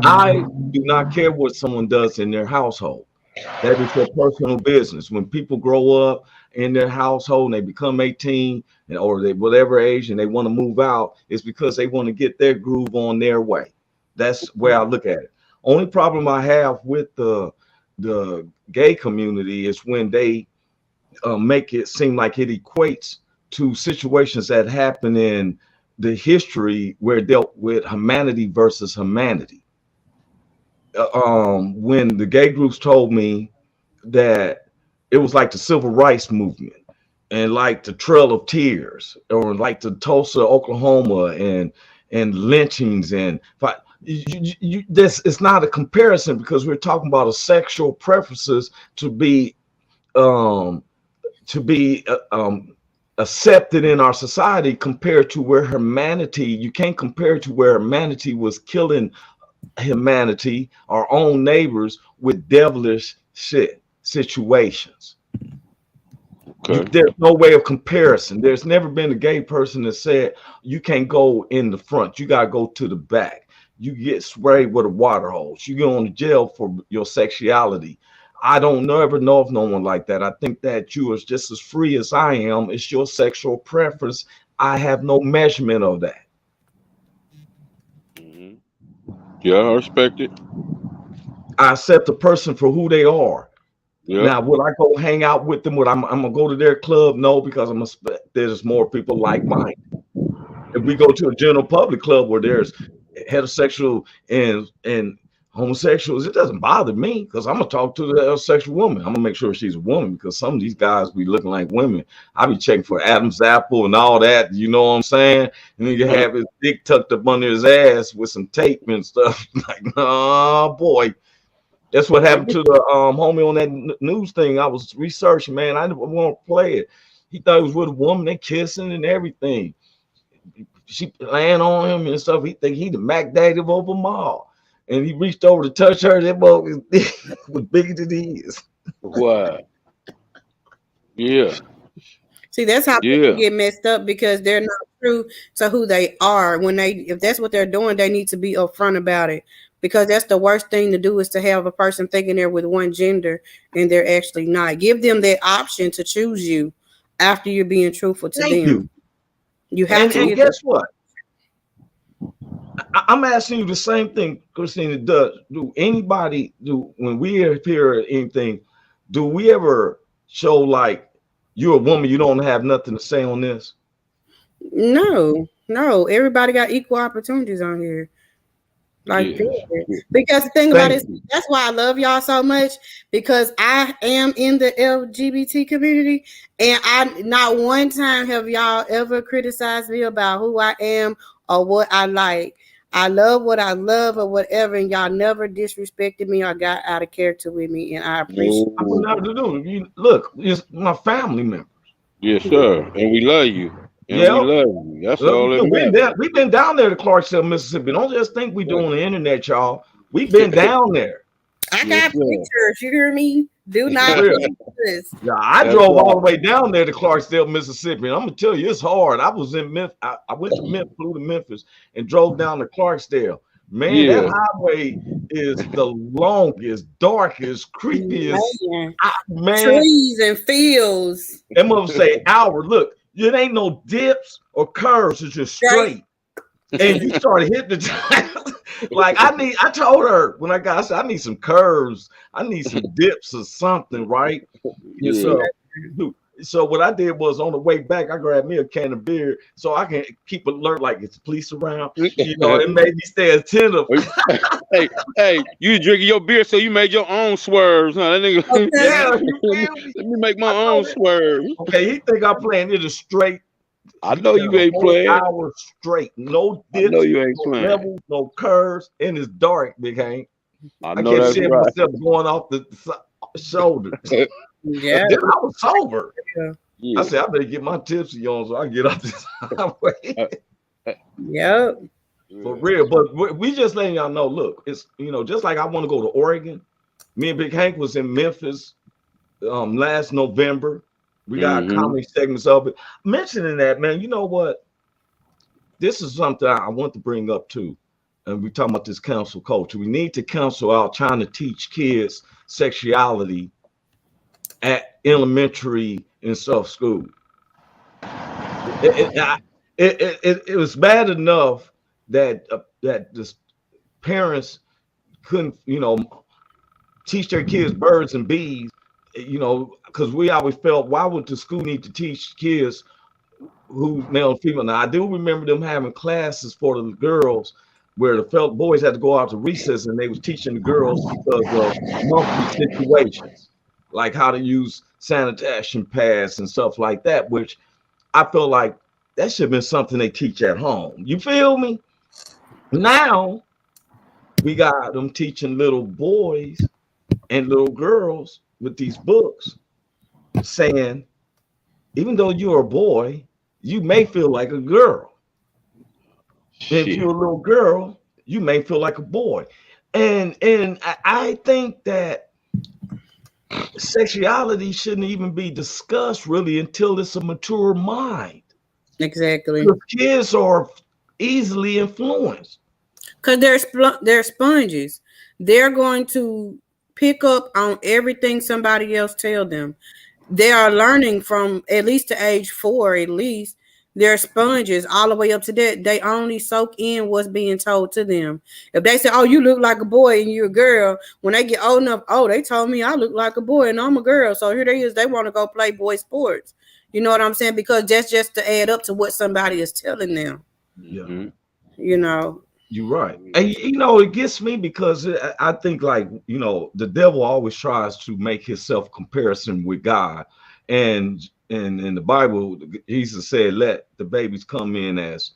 C: I do not care what someone does in their household. That is their personal business. When people grow up in their household and they become 18 or they whatever age and they want to move out, it's because they want to get their groove on their way. That's where I look at it. Only problem I have with the gay community is when they make it seem like it equates to situations that happen in the history where it dealt with humanity versus humanity. When the gay groups told me that it was like the civil rights movement and like the Trail of Tears or like the Tulsa, Oklahoma and lynchings and this it's not a comparison because we're talking about a sexual preferences to be um accepted in our society compared to where humanity you can't compare to where humanity was killing humanity, our own neighbors, with devilish situations.
D: Okay.
C: There's no way of comparison. There's never been a gay person that said you can't go in the front, you got to go to the back. You get sprayed with a water hose, you go on jail for your sexuality. I don't ever know of no one like that. I think that you are just as free as I am. It's your sexual preference. I have no measurement of that.
D: Mm-hmm. Yeah, I respect it.
C: I accept a person for who they are.
D: Yeah.
C: Now, would I go hang out with them? I'm gonna go to their club? No, because there's more people like mine. If we go to a general public club where there's heterosexual and homosexuals, it doesn't bother me because I'm gonna talk to the heterosexual woman. I'm gonna make sure she's a woman because some of these guys be looking like women. I be checking for Adam's apple and all that. You know what I'm saying? And then you have his dick tucked up under his ass with some tape and stuff. Like, oh boy. That's what happened to the homie on that news thing. I was researching, man. I didn't want to play it. He thought he was with a woman, they kissing and everything. She laying on him and stuff. He think he the Mac Daddy of over mall. And he reached over to touch her. That boy was bigger than he is.
D: Wow. Yeah.
E: See, that's how people get messed up because they're not true to who they are. If that's what they're doing, they need to be upfront about it. Because that's the worst thing to do is to have a person thinking they're with one gender and they're actually not. Give them that option to choose you after you're being truthful to them. You have to.
C: And guess what? I'm asking you the same thing, Christina. Do anybody when we hear anything? Do we ever show like you're a woman, you don't have nothing to say on this?
E: No. Everybody got equal opportunities on here. Like because the thing about it, that's why I love y'all so much because I am in the LGBT community and I not one time have y'all ever criticized me about who I am or what I like. I love what I love or whatever, and y'all never disrespected me or got out of character with me, and I appreciate it.
C: I would never do. Look, it's my family members.
D: Yes, sir. And we love you. And we love you. That's all it matters.
C: We've been down there to Clarksville, Mississippi. Don't just think we do on the internet, y'all. We've been down there.
E: I got pictures. You hear me? Do not this.
C: Yeah, I drove all the way down there to Clarksville, Mississippi. And I'm gonna tell you, it's hard. I was in Memphis. I went to Memphis, flew to Memphis, and drove down to Clarksdale. Man, that highway is the longest, darkest, creepiest. Man.
E: Trees and fields.
C: Them mother say hour. Look, it ain't no dips or curves. It's just straight. and you started hypnotizing. Like I told her when I said I need some curves, I need some dips or something, right? And so what I did was on the way back, I grabbed me a can of beer so I can keep alert, like it's police around. You know, it made me stay attentive.
F: hey, you drinking your beer, so you made your own swerves, huh? That nigga,
E: Okay.
C: Yeah,
F: let me make my own swerve.
C: Okay, he think I'm playing it a straight.
F: I know you ain't playing.
C: Hour straight, no dips,
F: I know you ain't
C: no
F: playing.
C: levels, no curves, and it's dark, Big Hank.
F: I
C: I
F: know
C: kept
F: that's
C: seeing
F: right.
C: myself going off the shoulder.
E: Yeah.
C: Then I was sober.
F: Yeah.
C: I said, I better get my tipsy on so I can get off this highway.
E: Yep.
C: For real. But we just letting y'all know, look, it's, you know, just like I want to go to Oregon. Me and Big Hank was in Memphis last November. We got comedy segments of it. Mentioning that, man, you know what? This is something I want to bring up too. And we're talking about this cancel culture. We need to cancel out trying to teach kids sexuality at elementary and stuff school. It was bad enough that that the parents couldn't, you know, teach their kids birds and bees, you know, because we always felt, why would the school need to teach kids who's male and female? Now I do remember them having classes for the girls where the felt boys had to go out to recess and they was teaching the girls because of monthly situations, like how to use sanitation pads and stuff like that, which I feel like that should have been something they teach at home. You feel me? Now we got them teaching little boys and little girls with these books saying, even though you're a boy, you may feel like a girl. If you're a little girl, you may feel like a boy. And I think that sexuality shouldn't even be discussed really until it's a mature mind.
E: Exactly.
C: Because kids are easily influenced.
E: Because they're sponges. They're going to pick up on everything somebody else tell them. They are learning from at least to age 4, at least. They're sponges all the way up to that. They only soak in what's being told to them. If they say, oh, you look like a boy and you're a girl, when they get old enough, oh, they told me I look like a boy and I'm a girl. So here they is. They want to go play boy sports. You know what I'm saying? Because that's just to add up to what somebody is telling them.
C: Yeah.
E: You know.
C: You're right. And you know, it gets me because I think, like, you know, the devil always tries to make himself comparison with God. And in the Bible, Jesus said, let the babies come in as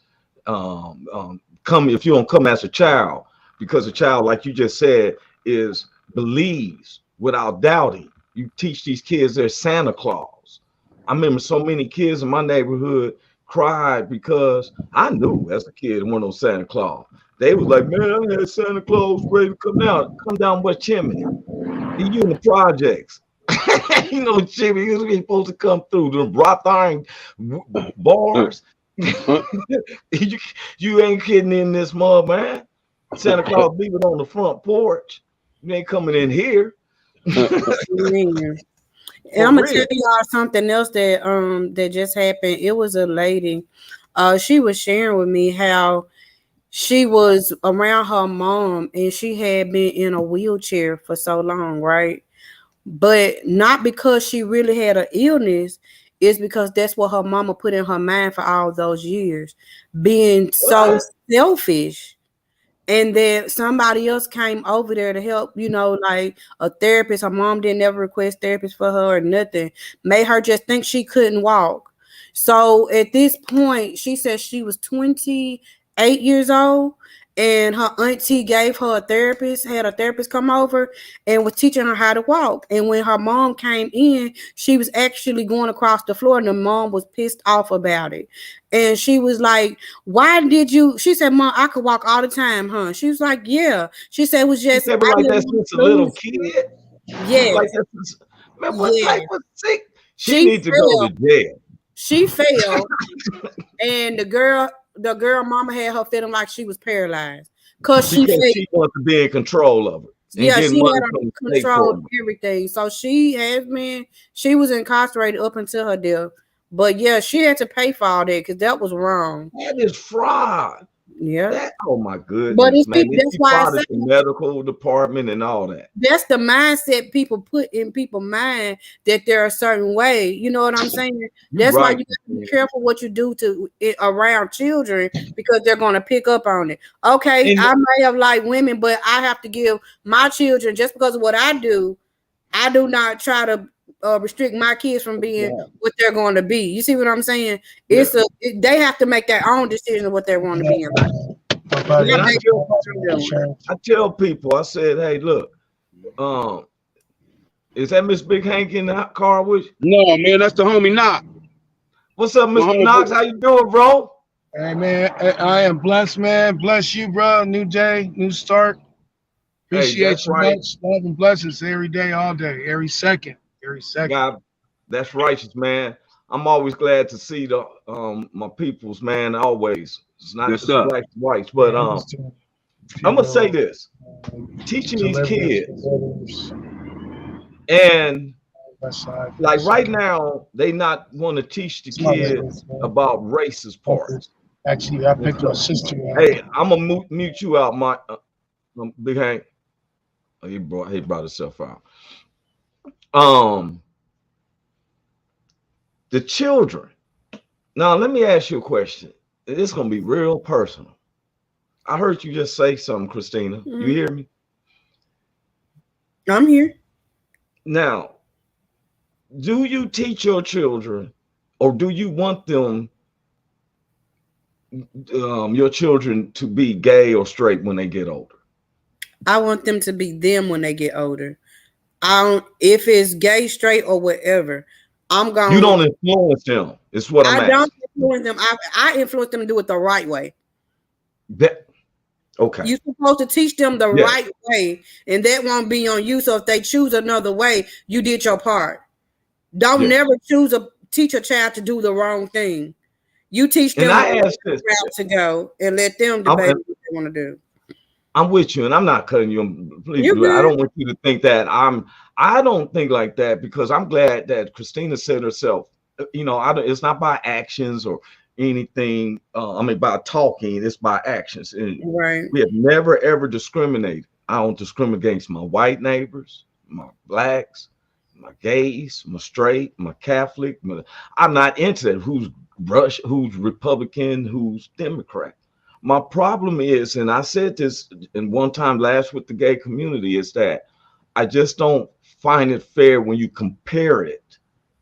C: come if you don't come as a child, because a child, like you just said, is believes without doubting. You teach these kids they're Santa Claus. I remember so many kids in my neighborhood cried because I knew as a kid one of those Santa Claus. They was like, man, I had Santa Claus ready to come down West Chimney. You in the projects. You know, Jimmy, he was supposed to come through the wrought iron bars. You ain't kidding in this mud, man. Santa Claus leave it on the front porch. You ain't coming in here.
E: And I'm gonna tell y'all something else that that just happened. It was a lady. She was sharing with me how she was around her mom and she had been in a wheelchair for so long, right? But not because she really had an illness, it's because that's what her mama put in her mind for all those years, being so selfish. And then somebody else came over there to help, you know, like a therapist. Her mom didn't ever request therapist for her or nothing. Made her just think she couldn't walk. So at this point, she said she was 28 years old and her auntie gave her a therapist, had a therapist come over and was teaching her how to walk. And when her mom came in, she was actually going across the floor and the mom was pissed off about it. And she was like, why did you? She said, Mom, I could walk all the time, huh? She was like, yeah. She said, it was just
C: like that's just a little kid.
E: Yeah.
C: Like man, what type of sick? She needs to go to jail.
E: She fell, and the girl mama had her feeling like she was paralyzed because she
C: wants to be in control of it.
E: Yeah, she had control everything. So she was incarcerated up until her death. But yeah, she had to pay for all that because that was wrong.
C: That is fraud.
E: Yeah.
C: Oh my
E: But
C: goodness,
E: it's
C: man!
E: people. That's
C: He
E: why I
C: fought
E: say
C: at the medical department and all that.
E: that's the mindset people put in people's mind that they're a certain way. You know what I'm saying?
C: You're
E: That's why
C: right.
E: you got to be careful what you do to around children because they're going to pick up on it. Okay,
C: And
E: I may have liked women, but I have to give my children just because of what I do. I do not try to restrict my kids from being what they're going to be. You see what I'm saying?
C: yeah.
E: They have to make their own decision of what they want to be in life.
C: And
E: Not based on what I'm doing.
C: I tell people, I said, hey, look, is that Miss Big Hank in the car with you?
F: No, man, that's the homie Knock.
C: What's up,
F: My
C: Mr.
F: homie
C: Knox? How you doing, bro?
B: Hey man, I am blessed, man. Bless you, bro. New day, new start.
C: Hey,
B: Appreciate
C: that's
B: you
C: right.
B: much. Love and blessings every day, all day, every second, every second.
C: God, that's righteous, man. I'm always glad to see the my peoples, man. Always. It's not
F: Yes,
C: just
F: sir.
C: blacks and whites, but I'm gonna say this: teaching these kids, and like right now, they not want to teach the kids about racist parts.
B: Actually, I
C: And
B: picked
C: so,
B: my sister up.
C: hey, I'm gonna mute you out, my Big Hank. Oh, he brought himself out. The children. Now, let me ask you a question. It's gonna be real personal. I heard you just say something, Christina. You hear me?
E: I'm here.
C: Now, do you teach your children, or do you want them, your children, to be gay or straight when they get older?
E: I want them to be them when they get older. I don't if it's gay, straight, or whatever. I'm going.
C: You don't influence them. Is what I'm
E: I don't
C: asking.
E: influence them. I influence them to do it the right way.
C: That okay?
E: You're supposed to teach them the
C: Yes.
E: right way, and that won't be on you. So if they choose another way, you did your part. Don't
C: Yes.
E: never teach a child to do the wrong thing. You teach
C: And
E: them
C: I ask this.
E: route to go and let them debate what they want to do.
C: I'm with you, and I'm not cutting you. Please,
E: You're
C: I
E: good.
C: don't want you to think that I don't think like that, because I'm glad that Christina said herself. It's not by actions or anything. By talking, it's by actions. And
E: Right.
C: we have never ever discriminated. I don't discriminate against my white neighbors, my blacks, my gays, my straight, my Catholic. I'm not into that. Who's Republican, who's Democrat. My problem is, and I said this in one time last with the gay community, is that I just don't find it fair when you compare it.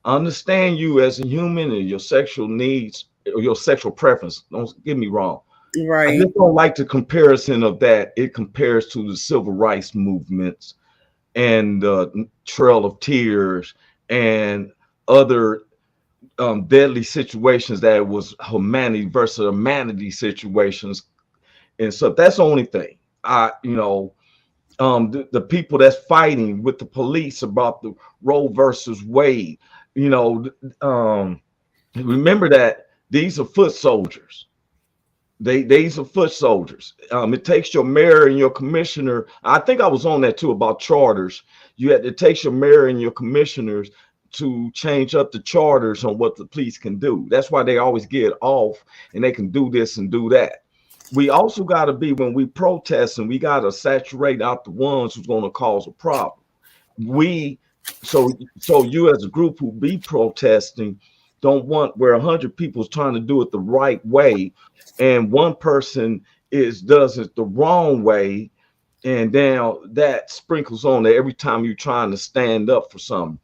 C: I understand you as a human and your sexual needs or your sexual preference. Don't get me wrong. I
E: Right.
C: just don't like the comparison of that. It compares to the civil rights movements and the Trail of Tears and other deadly situations that was humanity versus humanity situations. And so that's the only thing. The people that's fighting with the police about the Roe versus Wade, remember that these are foot soldiers. These are foot soldiers. It takes your mayor and your commissioner. I think I was on that too about charters. It takes your mayor and your commissioners to change up the charters on what the police can do. That's why they always get off and they can do this and do that. We also got to be, when we protest, and we got to saturate out the ones who's going to cause a problem. So you as a group who be protesting don't want where 100 people is trying to do it the right way, and one person does it the wrong way, and then that sprinkles on there every time you're trying to stand up for something.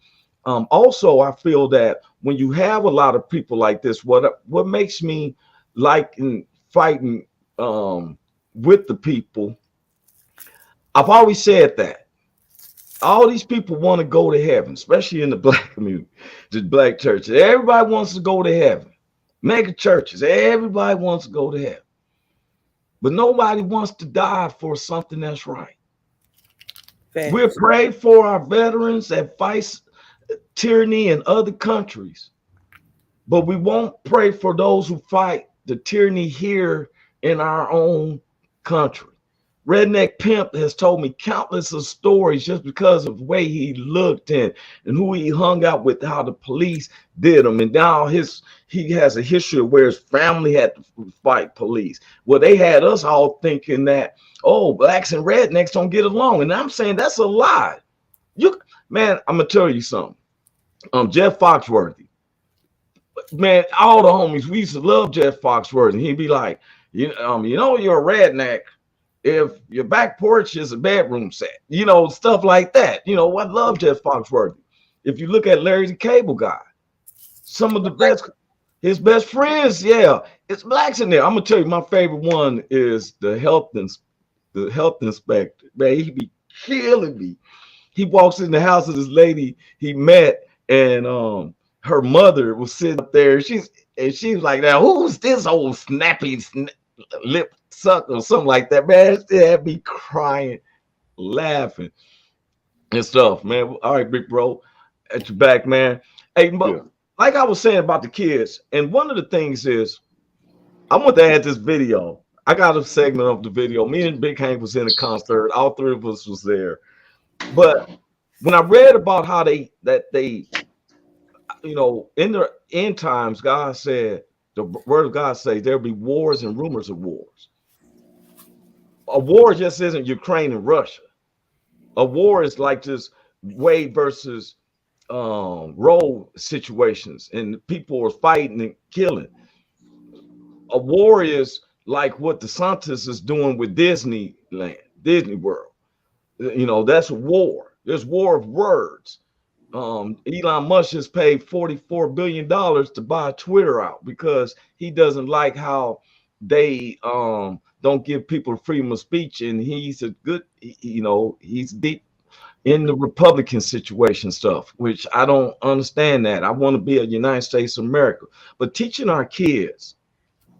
C: Also, I feel that when you have a lot of people like this, what makes me like in fighting with the people, I've always said that all these people want to go to heaven, especially in the black community, the black churches. Everybody wants to go to heaven. Mega churches, everybody wants to go to heaven. But nobody wants to die for something that's right.
E: Facts.
C: We're praying for our veterans that fight tyranny in other countries, but we won't pray for those who fight the tyranny here in our own country. Redneck Pimp has told me countless of stories just because of the way he looked and who he hung out with, how the police did him. And now he has a history of where his family had to fight police. Well, they had us all thinking that, oh, blacks and rednecks don't get along. And I'm saying that's a lie. Man, I'm gonna tell you something. Jeff Foxworthy. Man, all the homies, we used to love Jeff Foxworthy. He'd be like, you know, you're a redneck if your back porch is a bedroom set, stuff like that. I love Jeff Foxworthy. If you look at Larry the Cable Guy, some of his best friends, it's blacks in there. I'm gonna tell you, my favorite one is the health inspector. Man, he be killing me. He walks in the house of this lady he met, and her mother was sitting up there. She was like, now who's this old snappy lip suck or something like that, man? It had me crying, laughing and stuff, man. All right, big bro, at your back, man. Hey, like I was saying about the kids, and one of the things is, I want to add this video. I got a segment of the video. Me and Big Hank was in a concert. All three of us was there. But when I read about how they in the end times, God said, the word of God says there'll be wars and rumors of wars. A war just isn't Ukraine and Russia. A war is like this Wade versus Roe situations, and people are fighting and killing. A war is like what DeSantis is doing with Disneyland, Disney World. That's a war. There's war of words. Elon Musk has paid $44 billion to buy Twitter out because he doesn't like how they don't give people freedom of speech, and he's he's deep in the Republican situation stuff, which I don't understand that. I want to be a United States of America, but teaching our kids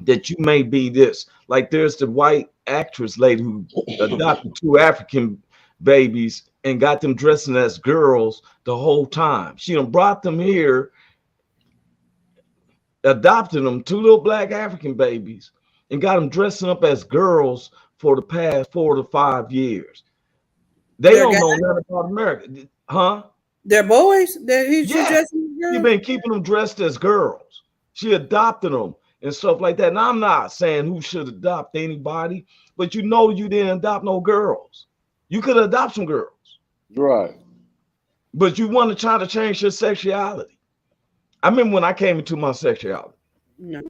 C: that you may be this, like there's the white actress lady who adopted 2 African babies and got them dressing as girls the whole time. She done brought them here, adopted them, 2 little black African babies, and got them dressing up as girls for the past 4 to 5 years. They don't know nothing about America, huh?
E: They're boys. She's
C: been keeping them dressed as girls. She adopted them and stuff like that. And I'm not saying who should adopt anybody, but you didn't adopt no girls. You could adopt some girls.
D: Right.
C: But you want to try to change your sexuality. I remember when I came into my sexuality.
E: No.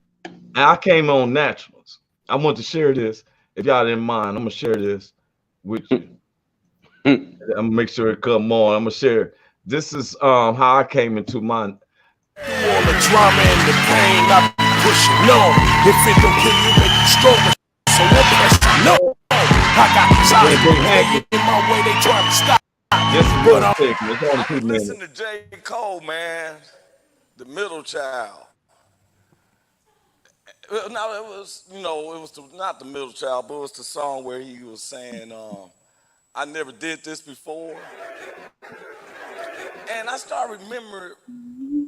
C: I came on naturals. I want to share this. If y'all didn't mind, I'm going to share this with you. I'm going to make sure it come on. I'm going to share. This is how I came into mine.
A: All the drama and the pain, I push it. No, if it don't kill you, make you stronger. So we'll press it. No, I got solid in my way. They trying to stop.
G: Listen to J. Cole, man, the middle child. Now it was, not the middle child, but it was the song where he was saying, "I never did this before," and I started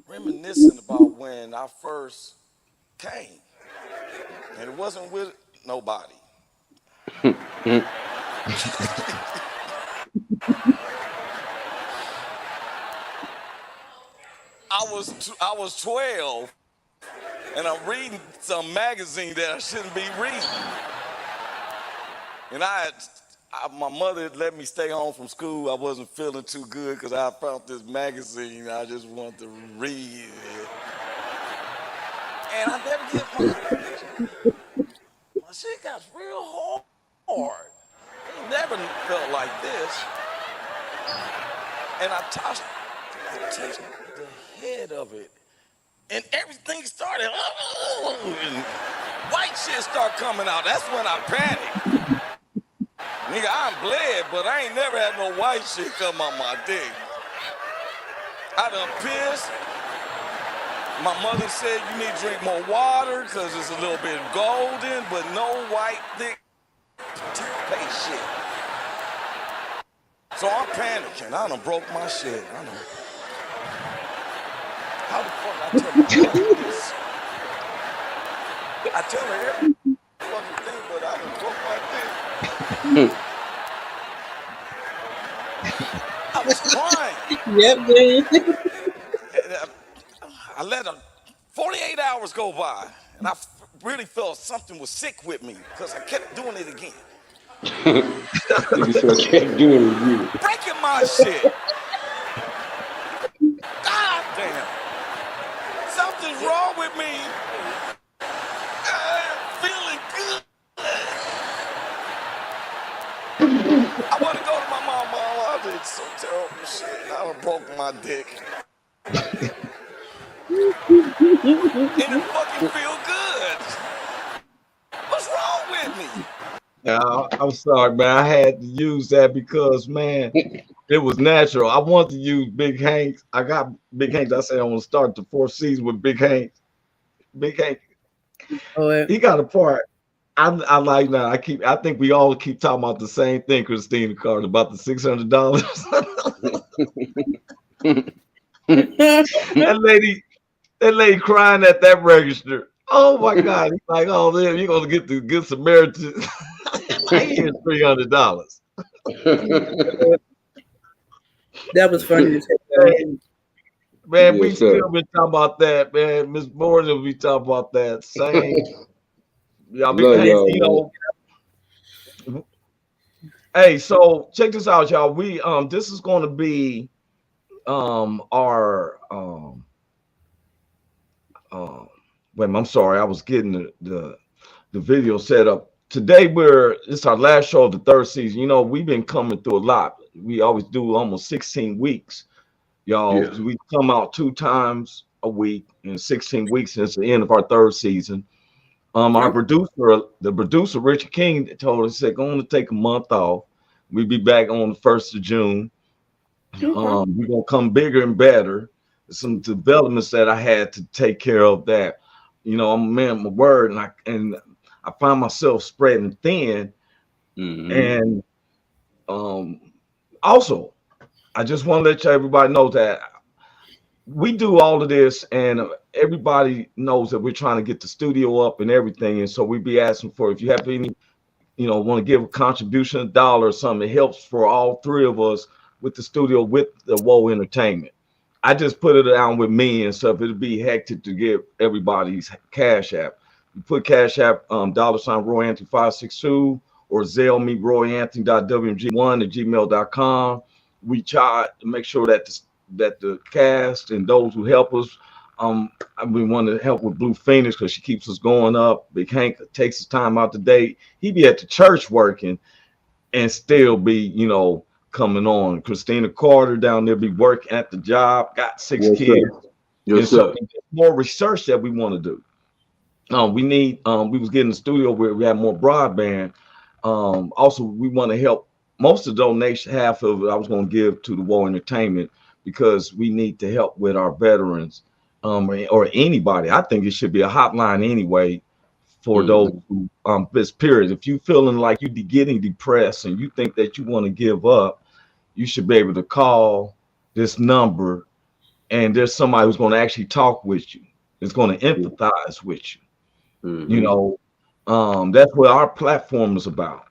G: reminiscing about when I first came, and it wasn't with nobody. I was 12, and I'm reading some magazine that I shouldn't be reading. And my mother had let me stay home from school. I wasn't feeling too good because I found this magazine. I just wanted to read it. And I never get my shit got real hard. It never felt like this. And I touched the head of it, and everything started, and white shit started coming out. That's when I panicked. Nigga, I'm bled, but I ain't never had no white shit come out my dick. I done pissed. My mother said you need to drink more water because it's a little bit golden, but no white thick toothpaste shit. So I'm panicking. I done broke my shit. How the fuck I tell my mother this? I tell her every fucking thing, but I done broke my thing.
E: Yep, Junior.
G: I let 48 hours go by, and I really felt something was sick with me because I kept doing it again.
F: Nigga said I kept doing it again.
G: Breaking my shit. God damn. Something's wrong with me. I'm feeling good. I want to go to my mom. I did some terrible shit. I done broke my dick. And it fucking feel good. What's wrong with me?
C: I'm sorry, man. I had to use that because, man, it was natural. I wanted to use Big Hank. I got Big Hank. I said I want to start the fourth season with Big Hank. Big Hank. He got a part. I like now. I think we all keep talking about the same thing, Christina Carter, about the $600. that lady crying at that register. Oh my God! He's like, oh, then you're gonna get the Good Samaritan. Here's $300.
E: That was funny.
C: Man, we still been talking about that, man. Miss Morgan will be talking about that. Same. Y'all been you know. Hey, so check this out, y'all. We this is gonna be our wait, I'm sorry, I was getting the video set up. Today it's our last show of the third season. You know, we've been coming through a lot. We always do almost 16 weeks. Y'all, we come out 2 times a week in 16 weeks since the end of our third season. Our producer, Richard King, told us they're going to take a month off. We'll be back on the 1st of June. We're gonna come bigger and better. Some developments that I had to take care of that, you know, I'm a man of my word, and I find myself spreading thin. And also, I just want to let everybody know that we do all of this, and everybody knows that we're trying to get the studio up and everything. And so we be asking for, if you have any, you know, want to give a contribution, $1 or something, it helps for all 3 of us with the studio, with the Whoa Entertainment. I just put it down with me and stuff. It'd be hectic to give everybody's Cash App. You put Cash App $Roy Anthony 562 or Zelle me royanthony.wmg1@gmail.com. We try to make sure that the cast and those who help us, we want to help with Blue Phoenix because she keeps us going up. Big Hank takes his time out today. He be at the church working and still be, you know, coming on. Christina Carter down there be working at the job, got 6 kids. So more research that we want to do. We need, we was getting the studio where we have more broadband. Also, we want to help. Most of the donation, half of it I was going to give to the Whoa Entertainment because we need to help with our veterans, or anybody. I think it should be a hotline anyway for those who, this period. If you feeling like you be getting depressed and you think that you want to give up, you should be able to call this number, and there's somebody who's going to actually talk with you. It's going to empathize with you. You know, that's what our platform is about.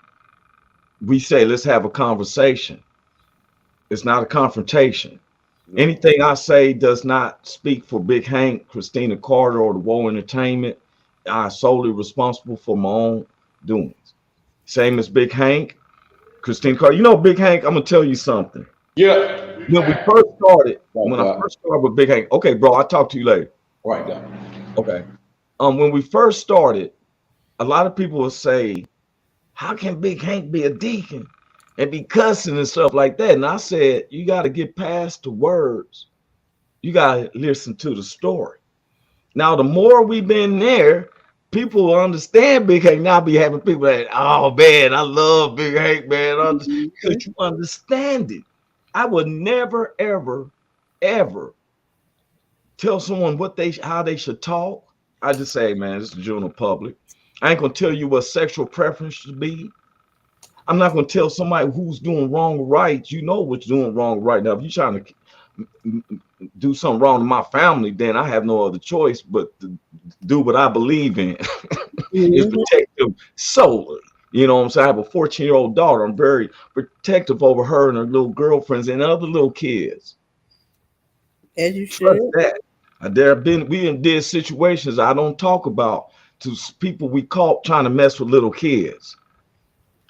C: We say, let's have a conversation. It's not a confrontation. Anything I say does not speak for Big Hank, Christina Carter, or the Whoa Entertainment. I'm solely responsible for my own doings. Same as Big Hank, Christina Carter. You know, Big Hank, I'm gonna tell you something.
F: Yeah.
C: When we first started, I first started with Big Hank. Okay, bro, I'll talk to you later.
F: Right now.
C: Okay. When we first started, a lot of people will say, how can Big Hank be a deacon and be cussing and stuff like that? And I said, you got to get past the words. You got to listen to the story. Now, the more we've been there, people will understand Big Hank. Now be having people that, oh man, I love Big Hank, man. Because you understand it. I would never, ever, ever tell someone how they should talk. I just say, man, it's the general public. I ain't gonna tell you what sexual preference should be. I'm not gonna tell somebody who's doing wrong or right. You know what's doing wrong or right. Now, if you're trying to do something wrong to my family, then I have no other choice but to do what I believe in. Is protect them solely. You know what I'm saying? I have a 14-year-old daughter. I'm very protective over her and her little girlfriends and other little kids.
E: As you
C: Trust
E: should.
C: that. We did situations I don't talk about to people we caught trying to mess with little kids.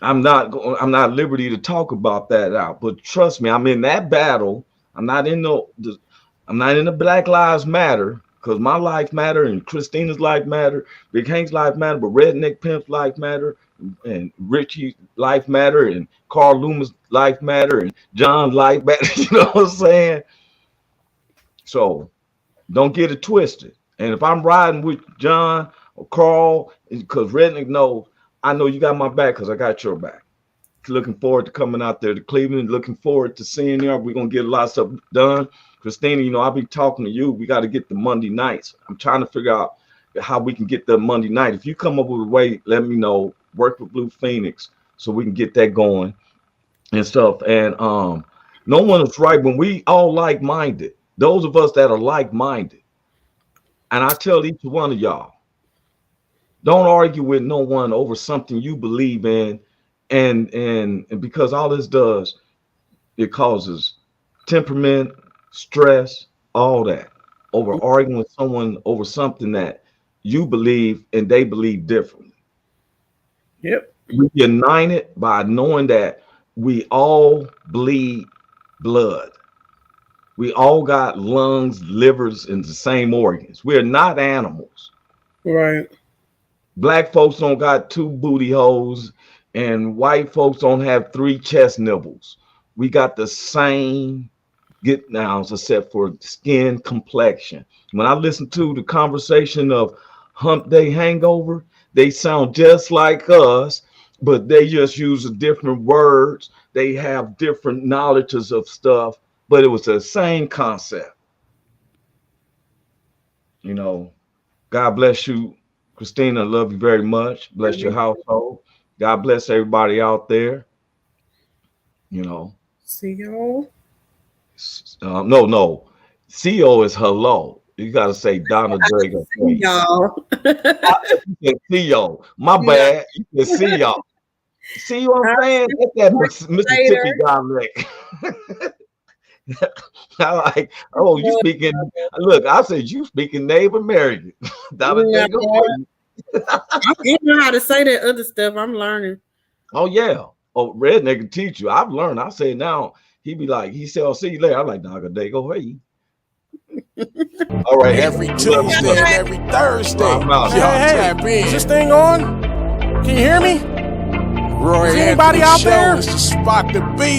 C: I'm not at liberty to talk about that out, but trust me, I'm in that battle. I'm not in the Black Lives Matter, because my life matter and Christina's life matter, Big Hank's life matter, but Redneck Pimp's life matter, and Richie's life matter, and Carl Loomis' life matter, and John's life matter. You know what I'm saying? So don't get it twisted. And if I'm riding with John or Carl, because Redneck knows, I know you got my back because I got your back. Looking forward to coming out there to Cleveland. Looking forward to seeing you. We're going to get a lot of stuff done. Christina, you know, I'll be talking to you. We got to get the Monday nights. I'm trying to figure out how we can get the Monday night. If you come up with a way, let me know. Work with Blue Phoenix so we can get that going and stuff. And no one is right when we all like-minded. Those of us that are like-minded. And I tell each one of y'all, don't argue with no one over something you believe in, and because all this does, it causes temperament, stress, all that, over arguing with someone over something that you believe and they believe differently.
E: Yep.
C: We united by knowing that we all bleed blood. We all got lungs, livers, and the same organs. We're not animals.
E: Right.
C: Black folks don't got 2 booty holes, and white folks don't have 3 chest nibbles. We got the same get downs except for skin complexion. When I listen to the conversation of Hump Day Hangover, they sound just like us, but they just use different words. They have different knowledges of stuff, but it was the same concept. You know, God bless you, Christina. Love you very much. Bless your household. God bless everybody out there. You know.
E: See y'all.
C: No. CO is hello. You got to say Donna Drago.
E: See y'all.
C: You can see y'all. My bad. You can see y'all. See what I'm saying? That's that Mississippi dialect. I like, oh, you speaking. Look, I said you speaking Native American. Donna Drago.
E: I don't know how to say that other stuff. I'm learning.
C: Oh yeah. Oh, Redneck can teach you. I've learned. I say now. He be like, he said, I'll see you later. I'm like, Donna Drago, hey. All right.
A: Every Tuesday and every Thursday.
C: Hey,
A: is this thing on? Can you hear me? Roy, is anybody out there? Is the spot to be.